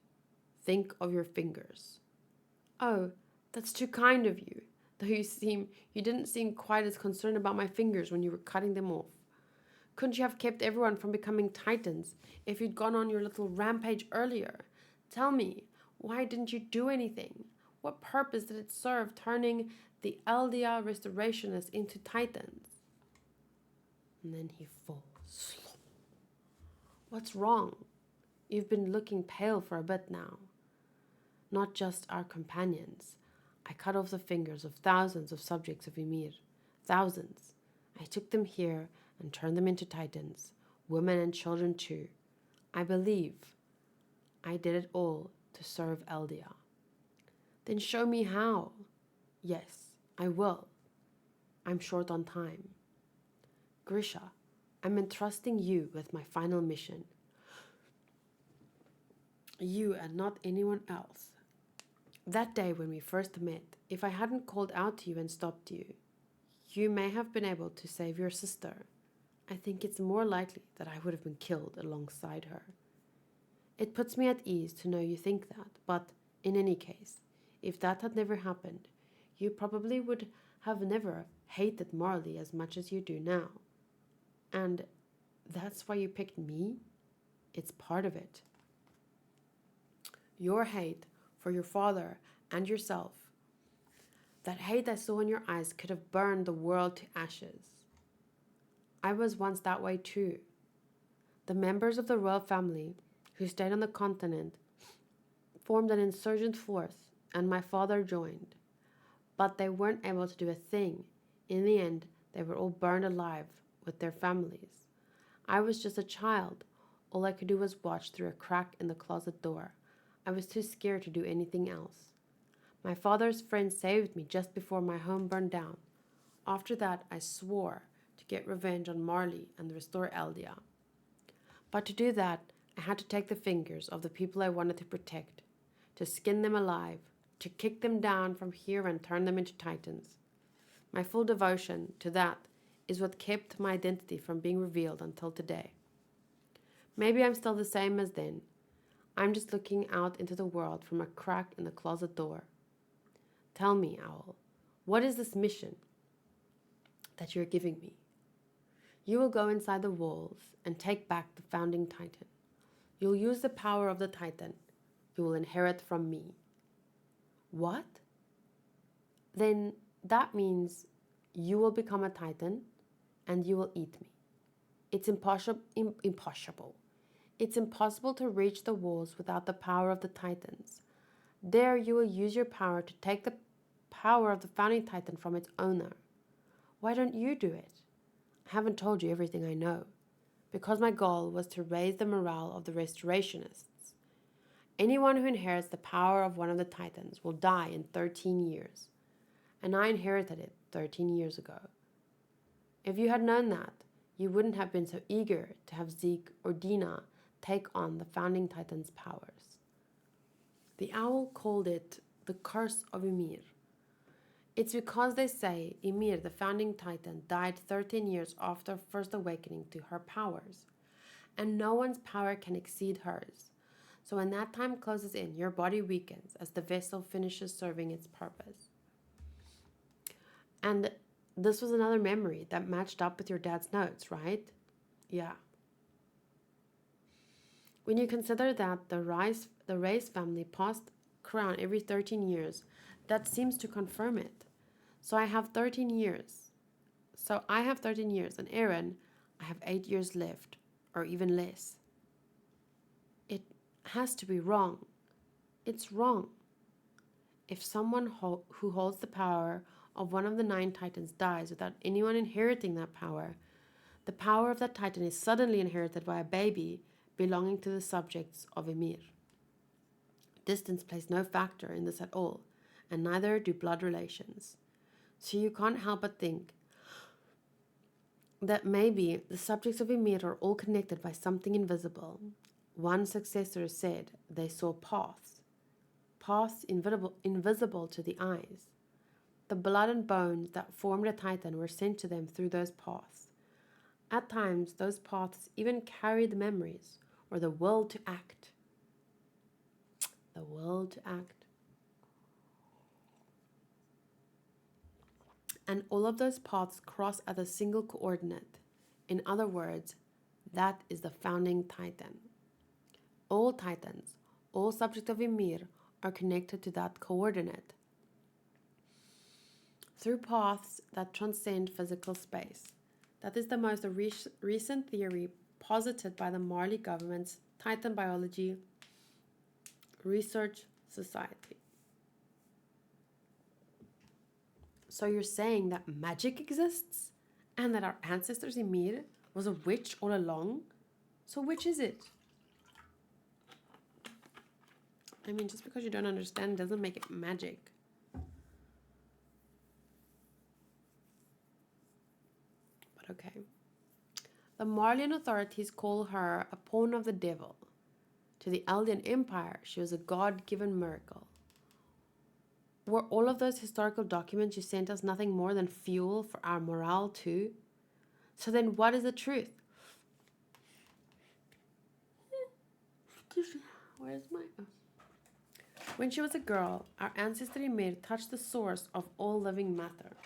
think of your fingers. Oh, that's too kind of you, though you didn't seem quite as concerned about my fingers when you were cutting them off. Couldn't you have kept everyone from becoming titans if you'd gone on your little rampage earlier? Tell me, why didn't you do anything? What purpose did it serve turning the Eldia restorationists into titans? And then he falls. What's wrong? You've been looking pale for a bit now. Not just our companions. I cut off the fingers of thousands of subjects of Ymir. Thousands. I took them here and turned them into titans. Women and children too. I believe I did it all to serve Eldia. Then show me how. Yes, I will. I'm short on time. Grisha, I'm entrusting you with my final mission. You and not anyone else. That day when we first met, if I hadn't called out to you and stopped you, you may have been able to save your sister. I think it's more likely that I would have been killed alongside her. It puts me at ease to know you think that, but in any case, if that had never happened, you probably would have never hated Marley as much as you do now. And that's why you picked me? It's part of it. Your hate for your father and yourself. That hate I saw in your eyes could have burned the world to ashes. I was once that way too. The members of the royal family who stayed on the continent formed an insurgent force, and my father joined. But they weren't able to do a thing. In the end, they were all burned alive with their families. I was just a child. All I could do was watch through a crack in the closet door. I was too scared to do anything else. My father's friend saved me just before my home burned down. After that, I swore to get revenge on Marley and restore Eldia. But to do that, I had to take the fingers of the people I wanted to protect, to skin them alive, to kick them down from here and turn them into titans. My full devotion to that is what kept my identity from being revealed until today. Maybe I'm still the same as then. I'm just looking out into the world from a crack in the closet door. Tell me, Owl, what is this mission that you're giving me? You will go inside the walls and take back the founding titan. You'll use the power of the titan. You will inherit from me. What? Then that means you will become a titan and you will eat me. It's impossible. It's impossible to reach the walls without the power of the titans. There you will use your power to take the power of the founding titan from its owner. Why don't you do it? I haven't told you everything I know, because my goal was to raise the morale of the restorationists. Anyone who inherits the power of one of the titans will die in 13 years, and I inherited it 13 years ago. If you had known that, you wouldn't have been so eager to have Zeke or Dina take on the founding titan's powers. The owl called it the curse of Ymir. It's because they say Ymir, the founding titan, died 13 years after first awakening to her powers, and no one's power can exceed hers. So when that time closes in, your body weakens as the vessel finishes serving its purpose. And this was another memory that matched up with your dad's notes, right? Yeah. When you consider that the Rice family passed crown every 13 years, that seems to confirm it. So I have 13 years. And Aaron, I have 8 years left, or even less. It has to be wrong. It's wrong. If someone who holds the power of one of the 9 titans dies without anyone inheriting that power, the power of that titan is suddenly inherited by a baby belonging to the subjects of Ymir. Distance plays no factor in this at all, and neither do blood relations. So you can't help but think that maybe the subjects of Ymir are all connected by something invisible. One successor said they saw paths invisible to the eyes. The blood and bones that formed a titan were sent to them through those paths. At times, those paths even carried memories or the will to act. the will to act. And all of those paths cross at a single coordinate. In other words, that is the founding titan. All titans, all subjects of Ymir, are connected to that coordinate through paths that transcend physical space. That is the most recent theory posited by the Marley government's Titan Biology Research Society. So you're saying that magic exists and that our ancestors Ymir was a witch all along? So which is it? I mean, just because you don't understand doesn't make it magic. But okay. The Marleyan authorities call her a pawn of the devil. To the Eldian Empire, she was a God-given miracle. Were all of those historical documents you sent us nothing more than fuel for our morale too? So then what is the truth? Excuse me, where's my... Oh. When she was a girl, our ancestor Ymir touched the source of all living matter.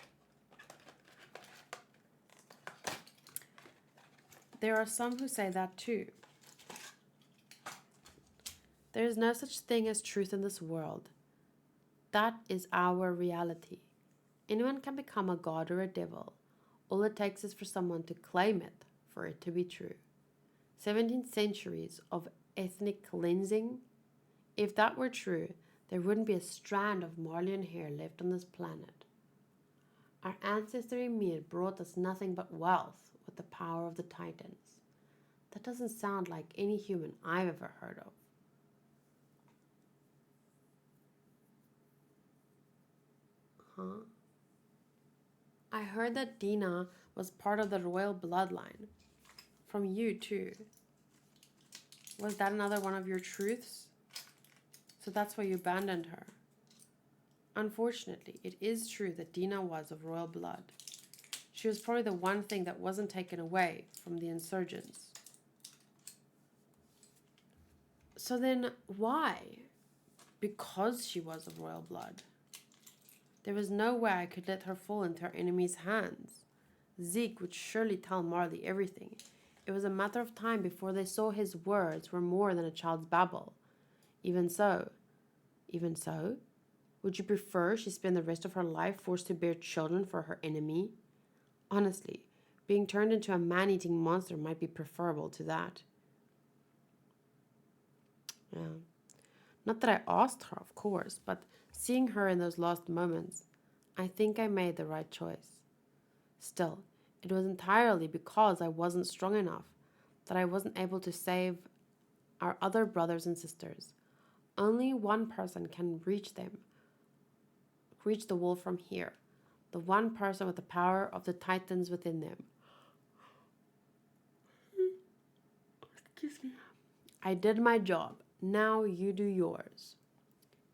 There are some who say that too. There is no such thing as truth in this world. That is our reality. Anyone can become a god or a devil. All it takes is for someone to claim it, for it to be true. 17 centuries of ethnic cleansing? If that were true, there wouldn't be a strand of Marleyan hair left on this planet. Our ancestor Ymir brought us nothing but wealth with the power of the Titans. That doesn't sound like any human I've ever heard of. Huh? I heard that Dina was part of the royal bloodline. From you, too. Was that another one of your truths? So that's why you abandoned her. Unfortunately, it is true that Dina was of royal blood. She was probably the one thing that wasn't taken away from the insurgents. So then, why? Because she was of royal blood. There was no way I could let her fall into her enemy's hands. Zeke would surely tell Marley everything. It was a matter of time before they saw his words were more than a child's babble. Even so, would you prefer she spend the rest of her life forced to bear children for her enemy? Honestly, being turned into a man-eating monster might be preferable to that. Yeah. Not that I asked her, of course, but seeing her in those last moments, I think I made the right choice. Still, it was entirely because I wasn't strong enough, that I wasn't able to save our other brothers and sisters. Only one person can reach the wall from here. The one person with the power of the Titans within them. Excuse me. I did my job. Now you do yours.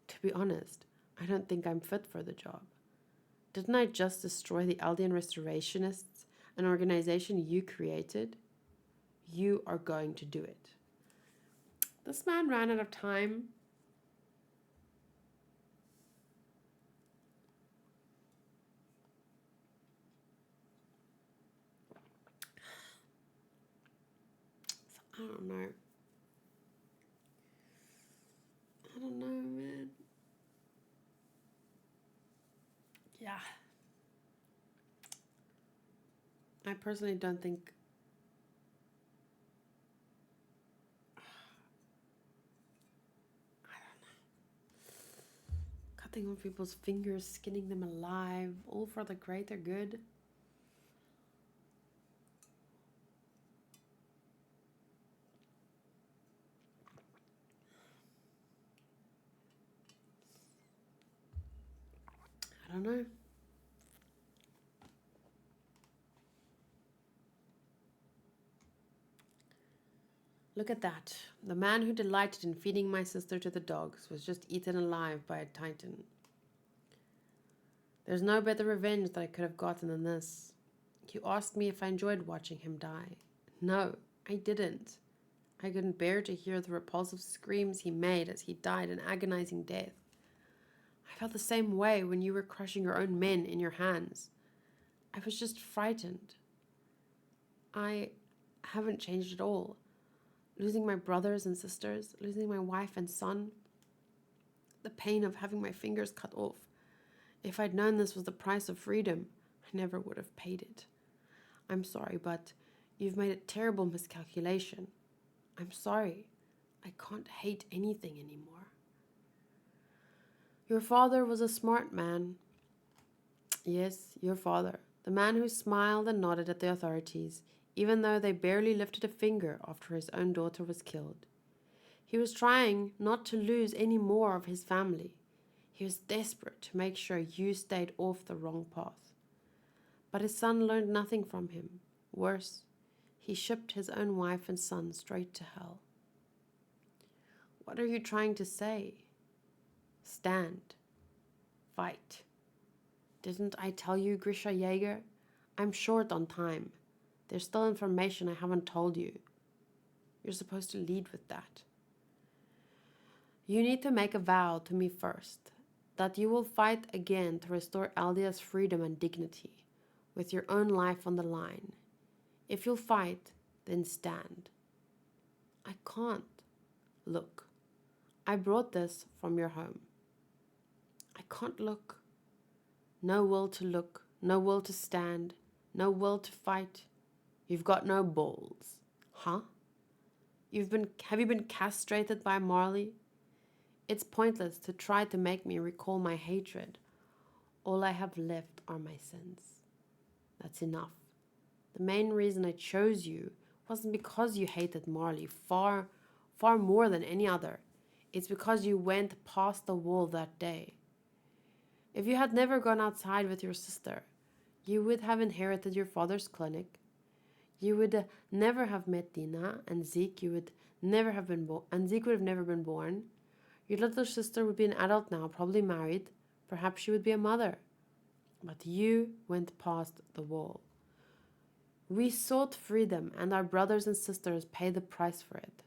To be honest, I don't think I'm fit for the job. Didn't I just destroy the Eldian Restorationists, an organization you created? You are going to do it. This man ran out of time. So, I don't know. I don't know, man. Yeah. I personally don't think... Cutting off people's fingers, skinning them alive, all for the greater good. I don't know. Look at that. The man who delighted in feeding my sister to the dogs was just eaten alive by a Titan. There's no better revenge that I could have gotten than this. You asked me if I enjoyed watching him die. No, I didn't. I couldn't bear to hear the repulsive screams he made as he died an agonizing death. I felt the same way when you were crushing your own men in your hands. I was just frightened. I haven't changed at all. Losing my brothers and sisters, losing my wife and son, the pain of having my fingers cut off. If I'd known this was the price of freedom, I never would have paid it. I'm sorry, but you've made a terrible miscalculation. I'm sorry. I can't hate anything anymore. Your father was a smart man. Yes, your father. The man who smiled and nodded at the authorities, even though they barely lifted a finger after his own daughter was killed. He was trying not to lose any more of his family. He was desperate to make sure you stayed off the wrong path. But his son learned nothing from him. Worse, he shipped his own wife and son straight to hell. What are you trying to say? Stand. Fight. Didn't I tell you, Grisha Jaeger? I'm short on time. There's still information I haven't told you. You're supposed to lead with that. You need to make a vow to me first, that you will fight again to restore Aldia's freedom and dignity, with your own life on the line. If you'll fight, then stand. I can't. Look, I brought this from your home. I can't look. No will to look, no will to stand, no will to fight. You've got no balls. Huh? Have you been castrated by Marley? It's pointless to try to make me recall my hatred. All I have left are my sins. That's enough. The main reason I chose you wasn't because you hated Marley far more than any other. It's because you went past the wall that day. If you had never gone outside with your sister, you would have inherited your father's clinic. You would never have met Dina, and Zeke would have never been born. Your little sister would be an adult now, probably married. Perhaps she would be a mother. But you went past the wall. We sought freedom, and our brothers and sisters paid the price for it.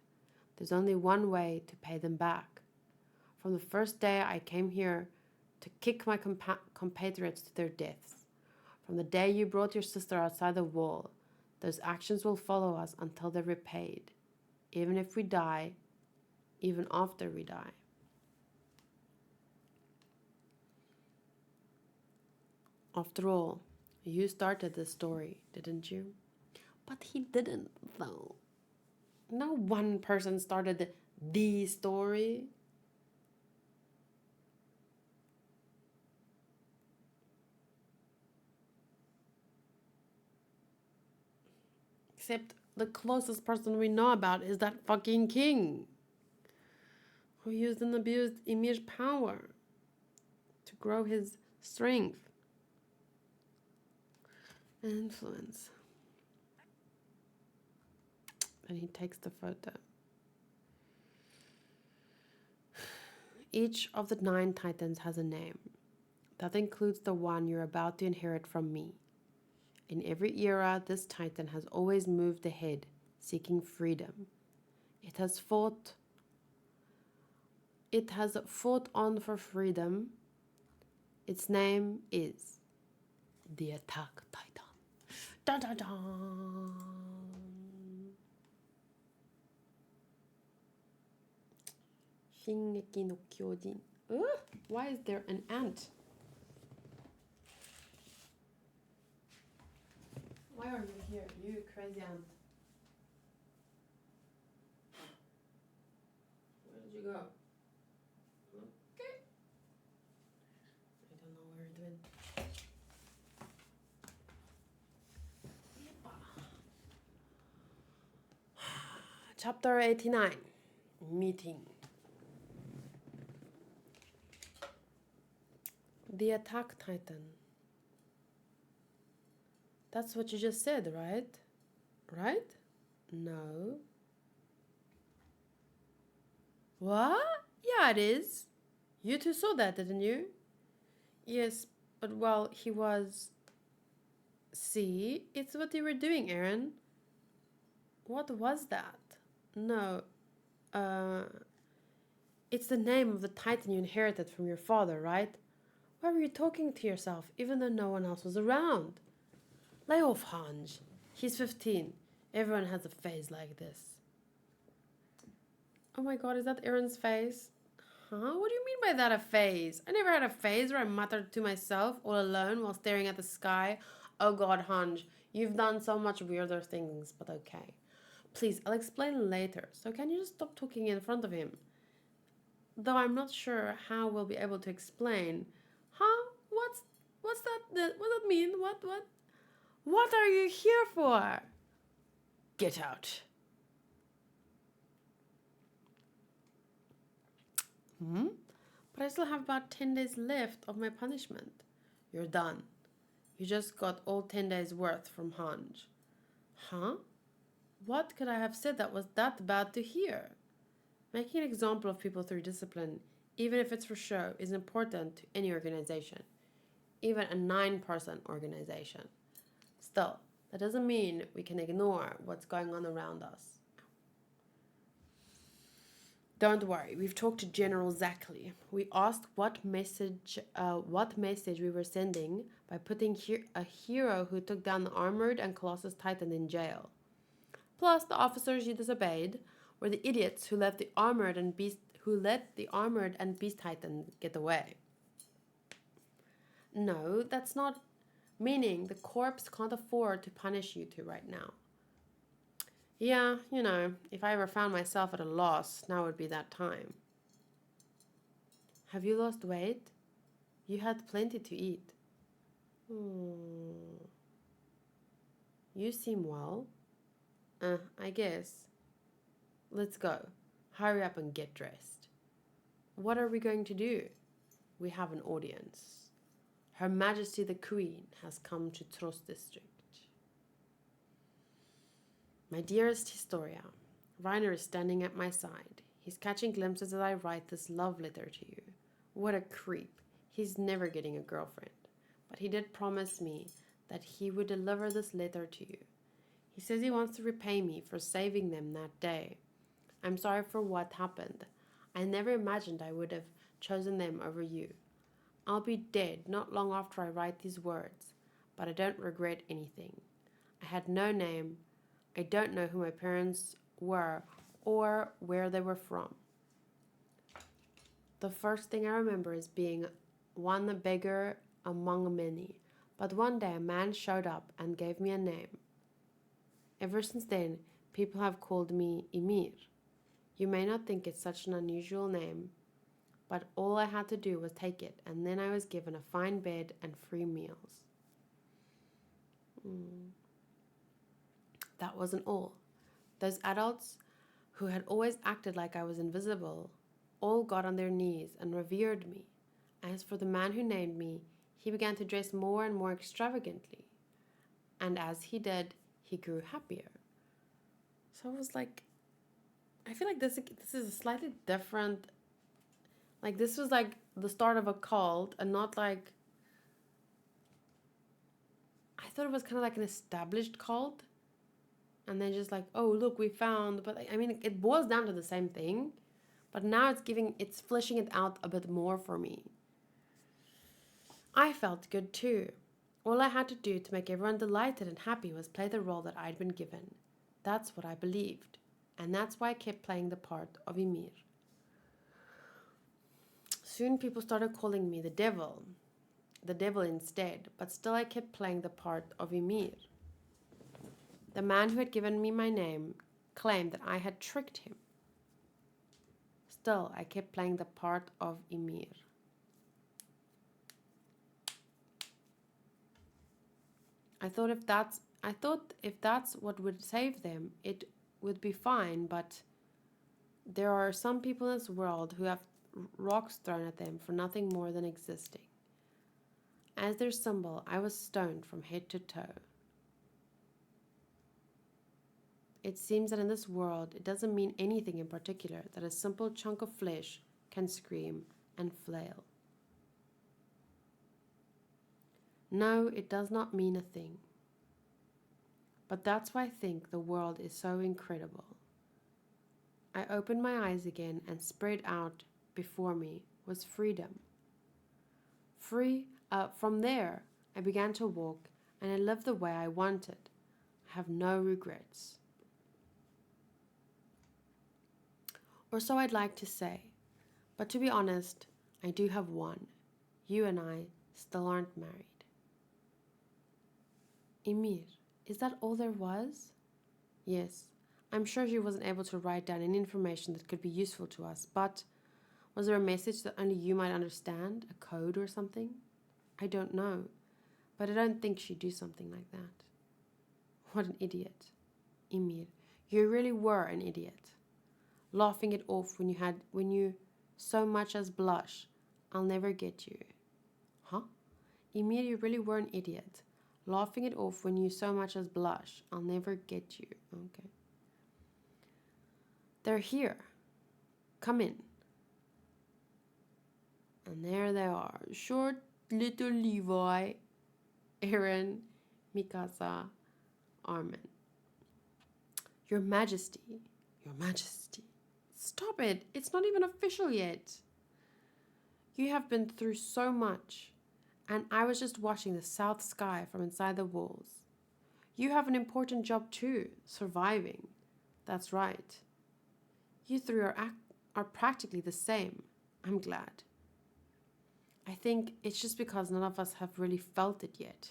There's only one way to pay them back. From the first day I came here to kick my compatriots to their deaths, from the day you brought your sister outside the wall, those actions will follow us until they're repaid, even if we die, even after we die. After all, you started this story, didn't you? But he didn't, though. No one person started the story. Except the closest person we know about is that fucking king who used and abused Ymir's power to grow his strength and influence. And he takes the photo. Each of the 9 titans has a name. That includes the one you're about to inherit from me. In every era, this titan has always moved ahead, seeking freedom. It has fought on for freedom. Its name is the Attack Titan. Dun dun dun! Shingeki no Kyojin. Why is there an ant? Why are you here, you crazy ant? Where did you go? Okay. I don't know where it went. Chapter 89. Meeting. The Attack Titan. That's what you just said, right? Right? No. What? Yeah, it is. You two saw that, didn't you? Yes, but well, he was... See? It's what you were doing, Aaron. What was that? No, uh, it's the name of the titan you inherited from your father, right? Why were you talking to yourself even though no one else was around? Lay off Hanj. He's 15. Everyone has a phase like this. Oh my god, is that Aaron's face? Huh? What do you mean by that, a phase? I never had a phase where I muttered to myself all alone while staring at the sky. Oh god, Hanj, you've done so much weirder things, but okay. Please, I'll explain later, so can you just stop talking in front of him? Though I'm not sure how we'll be able to explain. Huh? What's that? What does that mean? What are you here for? Get out. Hmm? But I still have about 10 days left of my punishment. You're done. You just got all 10 days worth from Hanj. Huh? What could I have said that was that bad to hear? Making an example of people through discipline, even if it's for show, is important to any organization, even a 9-person organization. Still, that doesn't mean we can ignore what's going on around us. Don't worry, we've talked to General Zackley. We asked what message we were sending by putting a hero who took down the armored and Colossus Titan in jail. Plus, the officers you disobeyed were the idiots who let the armored and beast Titan get away. No, that's not. Meaning the corpse can't afford to punish you two right now. Yeah, if I ever found myself at a loss, now would be that time. Have you lost weight? You had plenty to eat. Hmm. You seem well. I guess. Let's go. Hurry up and get dressed. What are we going to do? We have an audience. Her Majesty the Queen has come to Trost District. My dearest Historia, Reiner is standing at my side. He's catching glimpses as I write this love letter to you. What a creep. He's never getting a girlfriend. But he did promise me that he would deliver this letter to you. He says he wants to repay me for saving them that day. I'm sorry for what happened. I never imagined I would have chosen them over you. I'll be dead not long after I write these words, but I don't regret anything. I had no name. I don't know who my parents were or where they were from. The first thing I remember is being one beggar among many, but one day a man showed up and gave me a name. Ever since then, people have called me Ymir. You may not think it's such an unusual name, but all I had to do was take it, and then I was given a fine bed and free meals. That wasn't all. Those adults who had always acted like I was invisible all got on their knees and revered me. As for the man who named me, he began to dress more and more extravagantly. And as he did, he grew happier. So I was like, I feel like this is a slightly different. Like, this was like the start of a cult and not like. I thought it was kind of like an established cult. And then just like, oh, look, we found. But I mean, it boils down to the same thing. But now it's fleshing it out a bit more for me. I felt good too. All I had to do to make everyone delighted and happy was play the role that I'd been given. That's what I believed. And that's why I kept playing the part of Ymir. Soon people started calling me the devil instead, but still I kept playing the part of Ymir. The man who had given me my name claimed that I had tricked him. Still, I kept playing the part of Ymir. I thought if that's what would save them, it would be fine, but there are some people in this world who have rocks thrown at them for nothing more than existing. As their symbol, I was stoned from head to toe. It seems that in this world, it doesn't mean anything in particular that a simple chunk of flesh can scream and flail. No, it does not mean a thing. But that's why I think the world is so incredible. I opened my eyes again, and spread out before me was freedom. From there, I began to walk, and I lived the way I wanted. I have no regrets. Or so I'd like to say. But to be honest, I do have one. You and I still aren't married. Emir, is that all there was? Yes. I'm sure she wasn't able to write down any information that could be useful to us, but was there a message that only you might understand? A code or something? I don't know, but I don't think she'd do something like that. What an idiot. Emir, you really were an idiot. Laughing it off when you so much as blush. I'll never get you. Huh? Emir, you really were an idiot. Laughing it off when you so much as blush. I'll never get you. Okay. They're here. Come in. And there they are. Short little Levi, Aaron, Mikasa, Armin. Your Majesty. Your Majesty. Stop it. It's not even official yet. You have been through so much, and I was just watching the south sky from inside the walls. You have an important job too, surviving. That's right. You three are practically the same. I'm glad. I think it's just because none of us have really felt it yet.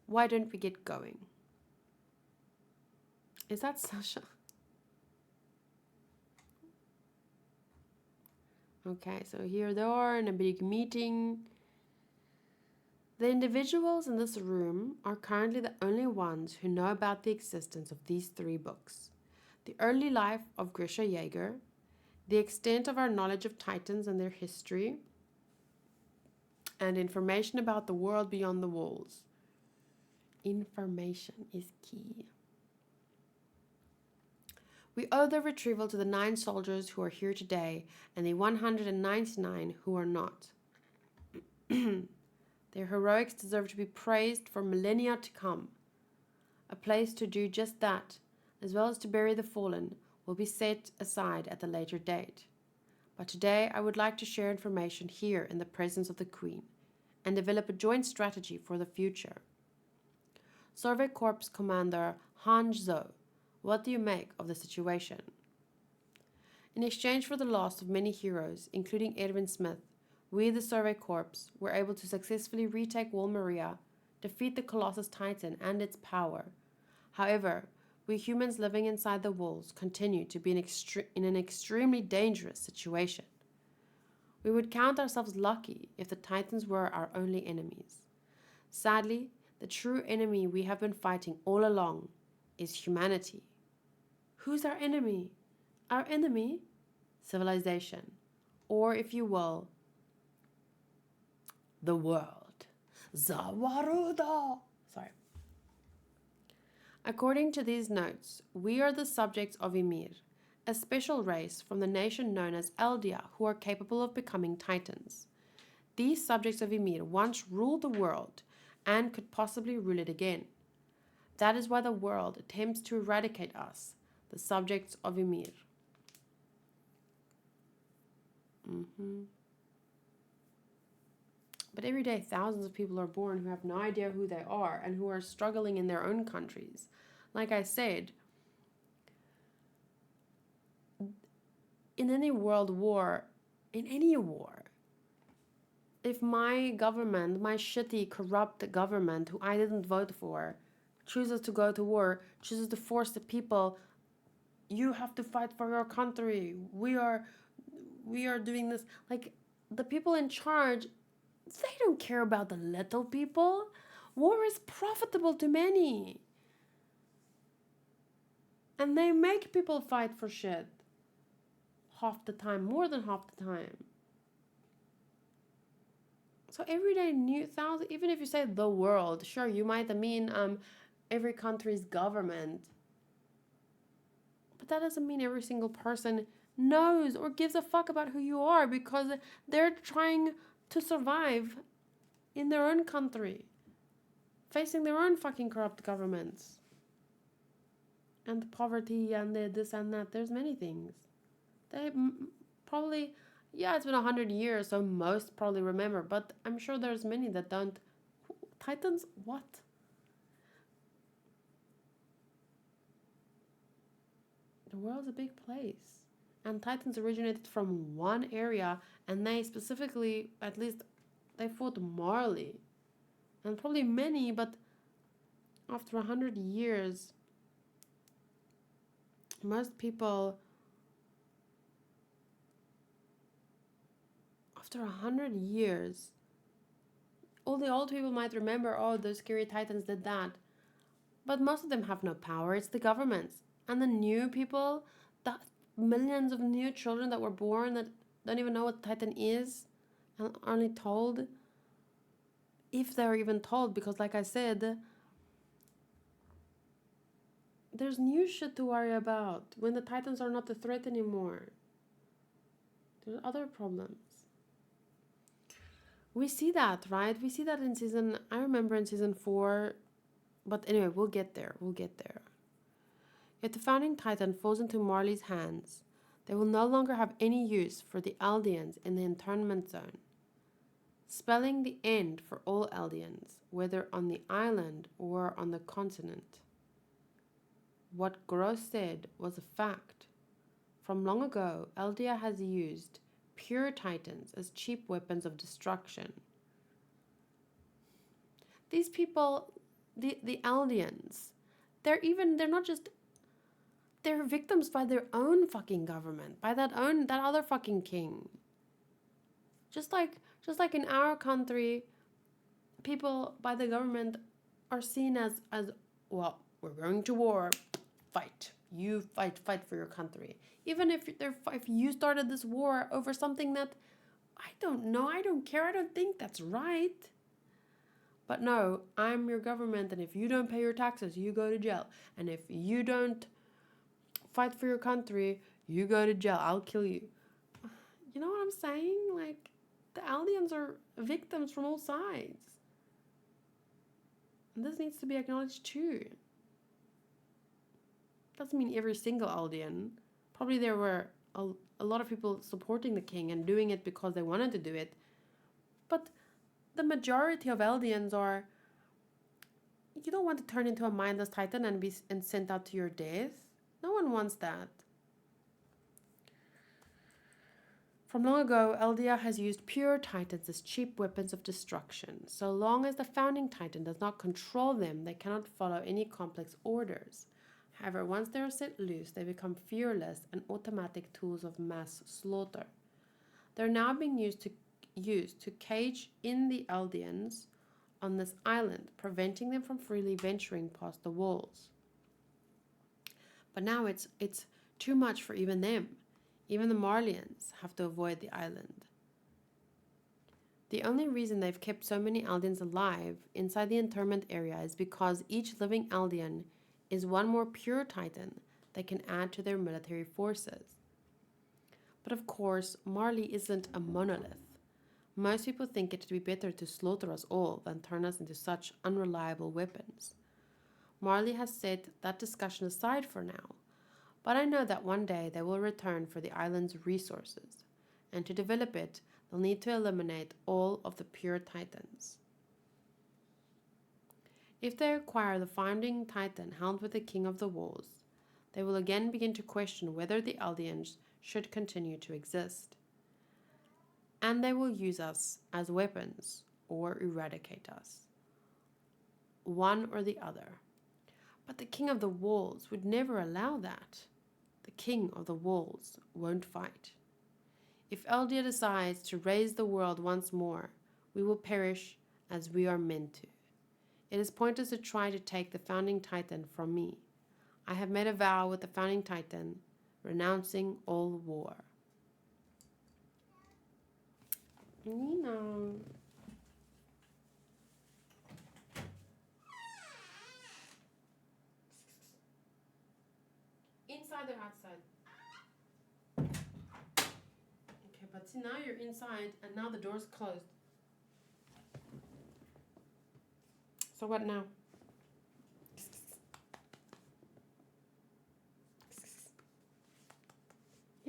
Why don't we get going? Is that Sasha? Okay, so here they are in a big meeting. The individuals in this room are currently the only ones who know about the existence of these 3 books. The early life of Grisha Jaeger, the extent of our knowledge of Titans and their history, and information about the world beyond the walls. Information is key. We owe the retrieval to the 9 soldiers who are here today and the 199 who are not. Their heroics deserve to be praised for millennia to come. A place to do just that, as well as to bury the fallen, will be set aside at a later date. But today I would like to share information here in the presence of the Queen and develop a joint strategy for the future. Survey Corps Commander Han Zhou, what do you make of the situation? In exchange for the loss of many heroes, including Edwin Smith, we, the Survey Corps, were able to successfully retake Wall Maria, defeat the Colossus Titan and its power. However, we humans living inside the walls continue to be in an extremely dangerous situation. We would count ourselves lucky if the Titans were our only enemies. Sadly, the true enemy we have been fighting all along is humanity. Who's our enemy? Our enemy? Civilization. Or, if you will, the world. Zawaruda! Sorry. According to these notes, we are the subjects of Ymir, a special race from the nation known as Eldia who are capable of becoming titans. These subjects of Ymir once ruled the world and could possibly rule it again. That is why the world attempts to eradicate us, the subjects of Ymir. But every day, thousands of people are born who have no idea who they are and who are struggling in their own countries. Like I said, in any world war, in any war, if my government, my shitty, corrupt government, who I didn't vote for, chooses to go to war, chooses to force the people, you have to fight for your country, we are doing this, like, the people in charge, they don't care about the little people. War is profitable to many. And they make people fight for shit. Half the time, more than half the time. So every day, new thousand, even if you say the world, sure, you might mean every country's government. But that doesn't mean every single person knows or gives a fuck about who you are, because they're trying to survive in their own country, facing their own fucking corrupt governments. and poverty and the this and that. There's many things. They probably, yeah, it's been 100 years, so most probably remember, but I'm sure there's many that don't. Titans, what? The world's a big place. And Titans originated from one area, and they specifically, at least, they fought Marley. And probably many, but after 100 years, most people, after 100 years, all the old people might remember, oh, those scary Titans did that. But most of them have no power. It's the governments. And the new people, the millions of new children that were born that don't even know what Titan is and are only told, if they're even told, because like I said, there's new shit to worry about when the Titans are not the threat anymore. There's other problems. We see that, right? We see that in season, I remember in season 4, but anyway, we'll get there. We'll get there. If the founding Titan falls into Marley's hands, they will no longer have any use for the Eldians in the internment zone, spelling the end for all Eldians, whether on the island or on the continent. What Gross said was a fact. From long ago, Eldia has used pure Titans as cheap weapons of destruction. These people, the Eldians, they're not just, they're victims by their own fucking government, by that other fucking king. Just like in our country, people by the government are seen as well, we're going to war, fight. You fight for your country. Even if you started this war over something that I don't know, I don't care, I don't think that's right. But no, I'm your government, and if you don't pay your taxes, you go to jail. And if you don't fight for your country, you go to jail. I'll kill you. You know what I'm saying? Like, the Aldians are victims from all sides. And this needs to be acknowledged too. Doesn't mean every single Aldian. Probably there were a lot of people supporting the king and doing it because they wanted to do it. But the majority of Eldians are, you don't want to turn into a mindless Titan and be sent out to your death. No one wants that. From long ago, Eldia has used pure Titans as cheap weapons of destruction. So long as the founding Titan does not control them, they cannot follow any complex orders. However, once they are set loose, they become fearless and automatic tools of mass slaughter. They're now being used to cage in the Eldians on this island, preventing them from freely venturing past the walls. But now it's too much for even them. Even the Marlians have to avoid the island. The only reason they've kept so many Eldians alive inside the internment area is because each living Eldian is one more pure Titan they can add to their military forces. But of course, Marley isn't a monolith. Most people think it to be better to slaughter us all than turn us into such unreliable weapons. Marley has set that discussion aside for now, but I know that one day they will return for the island's resources, and to develop it, they'll need to eliminate all of the pure Titans. If they acquire the founding Titan held with the King of the Walls, they will again begin to question whether the Eldians should continue to exist. And they will use us as weapons or eradicate us. One or the other. But the King of the Walls would never allow that. The King of the Walls won't fight. If Eldia decides to raise the world once more, we will perish as we are meant to. It is pointless to try to take the founding Titan from me. I have made a vow with the founding Titan, renouncing all war. Nina. Inside or outside? Okay, but see, now you're inside and now the door's closed. So what now?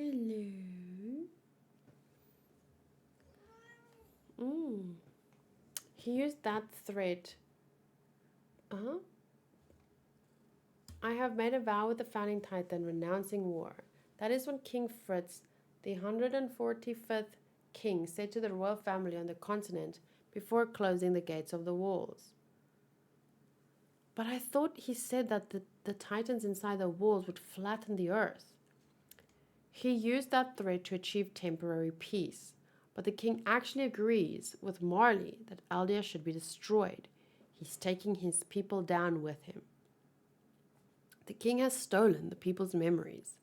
Hello. Mm. He used that thread. Uh-huh. I have made a vow with the founding titan renouncing war. That is when King Fritz, the 145th king, said to the royal family on the continent before closing the gates of the walls. But I thought he said that the titans inside the walls would flatten the earth. He used that threat to achieve temporary peace, but the king actually agrees with Marley that Aldia should be destroyed. He's taking his people down with him. The king has stolen the people's memories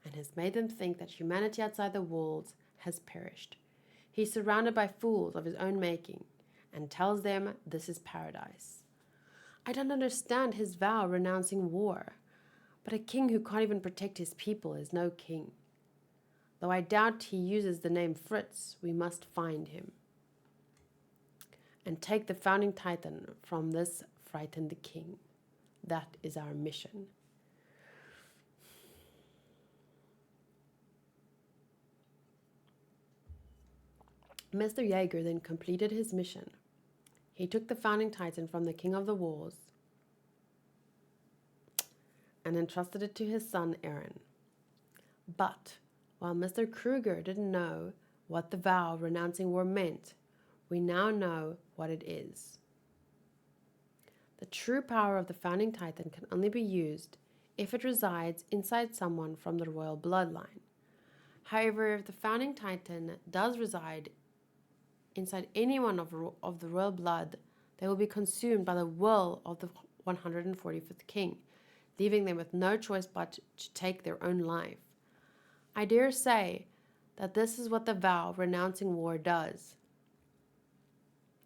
and has made them think that humanity outside the walls has perished. He's surrounded by fools of his own making and tells them this is paradise. I don't understand his vow renouncing war, but a king who can't even protect his people is no king. Though I doubt he uses the name Fritz, we must find him and take the founding titan from this frightened king. That is our mission. Mr. Jaeger then completed his mission. He took the founding titan from the king of the walls and entrusted it to his son Aaron. But while Mr. Kruger didn't know what the vow renouncing war meant, we now know what it is. The true power of the founding titan can only be used if it resides inside someone from the royal bloodline. However, if the founding titan does reside inside anyone of the royal blood, they will be consumed by the will of the 145th king, leaving them with no choice but to take their own life. I dare say that this is what the vow renouncing war does.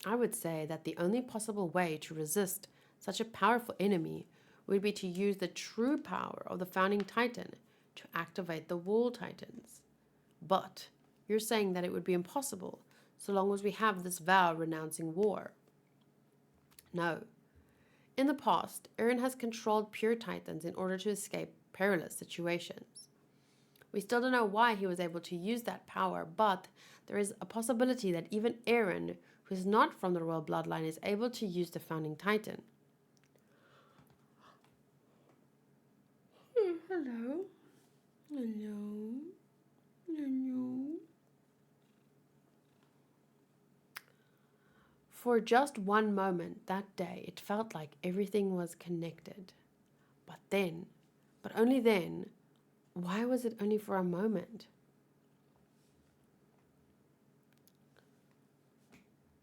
I would say that the only possible way to resist such a powerful enemy would be to use the true power of the founding titan to activate the wall titans. But you're saying that it would be impossible so long as we have this vow renouncing war. No. In the past, Aaron has controlled pure titans in order to escape perilous situations. We still don't know why he was able to use that power, but there is a possibility that even Aaron, who is not from the royal bloodline, is able to use the founding titan. Hello. Hello. Hello. For just one moment that day, it felt like everything was connected. But only then, why was it only for a moment?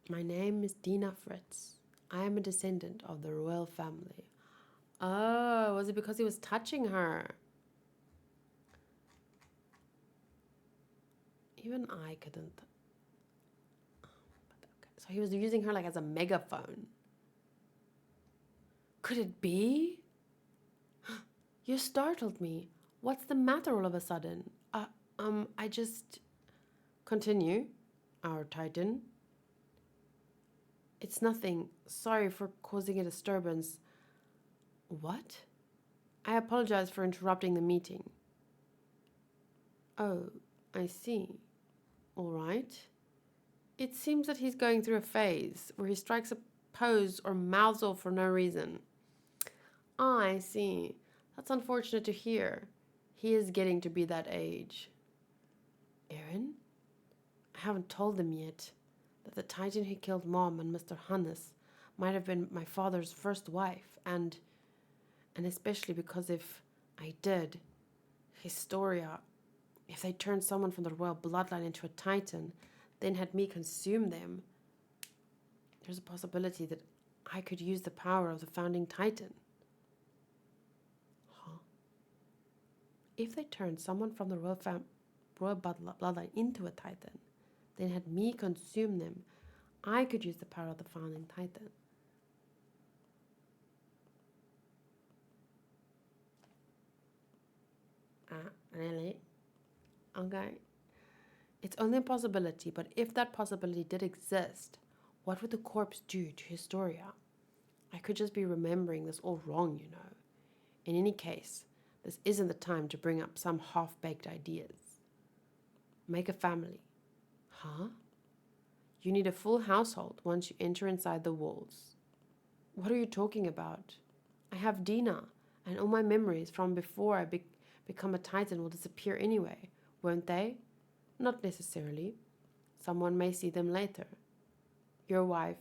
My name is Dina Fritz. I am a descendant of the royal family. Oh, was it because he was touching her? Even I couldn't. So he was using her like as a megaphone. Could it be? You startled me. What's the matter all of a sudden? I just... Continue, our titan. It's nothing. Sorry for causing a disturbance. What? I apologize for interrupting the meeting. Oh, I see. All right. It seems that he's going through a phase where he strikes a pose or mouths off for no reason. Ah, I see. That's unfortunate to hear. He is getting to be that age. Aaron? I haven't told them yet that the titan who killed Mom and Mr. Hannes might have been my father's first wife, and especially because if I did, Historia, if they turned someone from the royal bloodline into a titan, then had me consume them, there's a possibility that I could use the power of the founding titan. Huh? If they turned someone from the royal bloodline into a titan, then had me consume them, I could use the power of the founding titan. Really? Okay. It's only a possibility, but if that possibility did exist, what would the corpse do to Historia? I could just be remembering this all wrong, you know. In any case, this isn't the time to bring up some half-baked ideas. Make a family. Huh? You need a full household once you enter inside the walls. What are you talking about? I have Dina, and all my memories from before I become a titan will disappear anyway, won't they? Not necessarily. Someone may see them later. Your wife,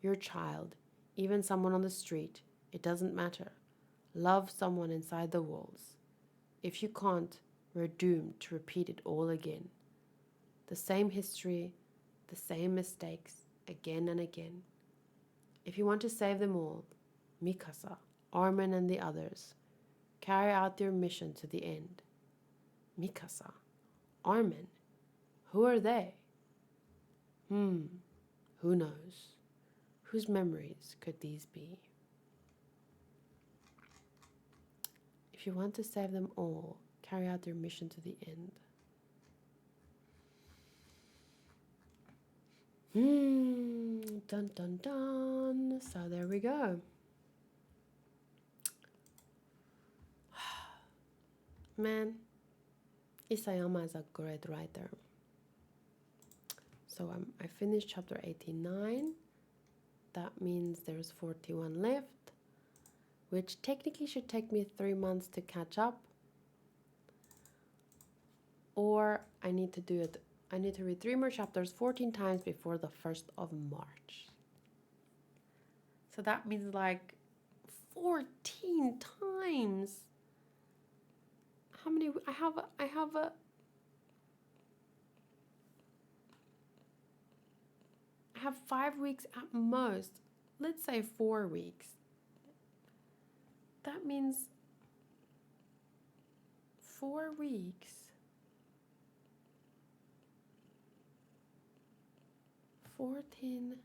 your child, even someone on the street. It doesn't matter. Love someone inside the walls. If you can't, we're doomed to repeat it all again. The same history, the same mistakes, again and again. If you want to save them all, Mikasa, Armin and the others, carry out your mission to the end. Mikasa, Armin, who are they? Who knows? Whose memories could these be? If you want to save them all, carry out your mission to the end. Dun dun dun. So there we go. Man, Isayama is a great writer. So I finished chapter 89. That means there's 41 left, which technically should take me 3 months to catch up. Or I need to read 3 more chapters 14 times before the 1st of March. So that means like 14 times. How many? I have 5 weeks at most. Let's say 4 weeks. That means 4 weeks. 14.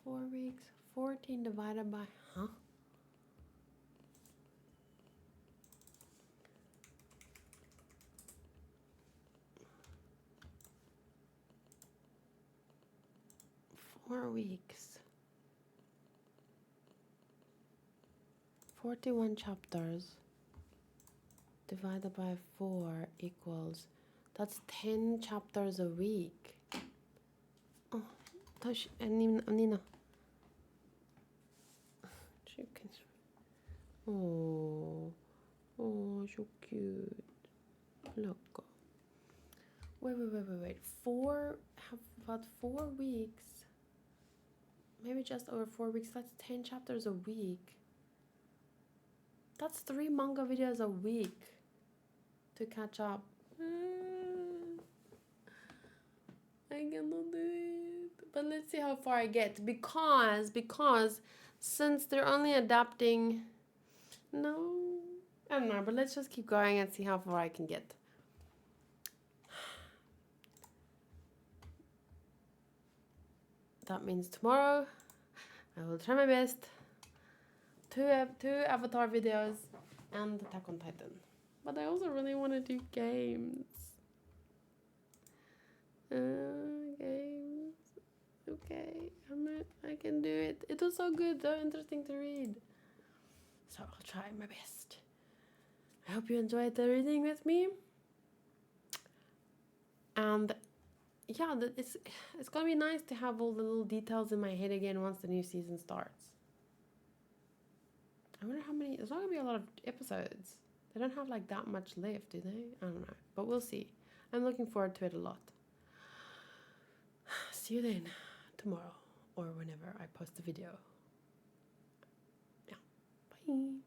4 weeks. 14 divided by, 4 weeks. 41 chapters divided by 4 equals, that's 10 chapters a week. Oh, Nina. Oh, so cute. Look. Wait. About 4 weeks. Maybe just over 4 weeks. That's 10 chapters a week. That's 3 manga videos a week to catch up. I cannot do it. But let's see how far I get. Because since they're only adapting... No. I don't know, but let's just keep going and see how far I can get. That means tomorrow I will try my best. 2 Avatar videos and Attack on Titan. But I also really want to do games. Games. Okay, I can do it. It was so good, so interesting to read. So I'll try my best. I hope you enjoyed the reading with me. And yeah, it's gonna be nice to have all the little details in my head again once the new season starts. I wonder how many. There's not gonna be a lot of episodes. They don't have like that much left, do they? I don't know, but we'll see. I'm looking forward to it a lot. See you then, tomorrow or whenever I post the video. Yeah, bye.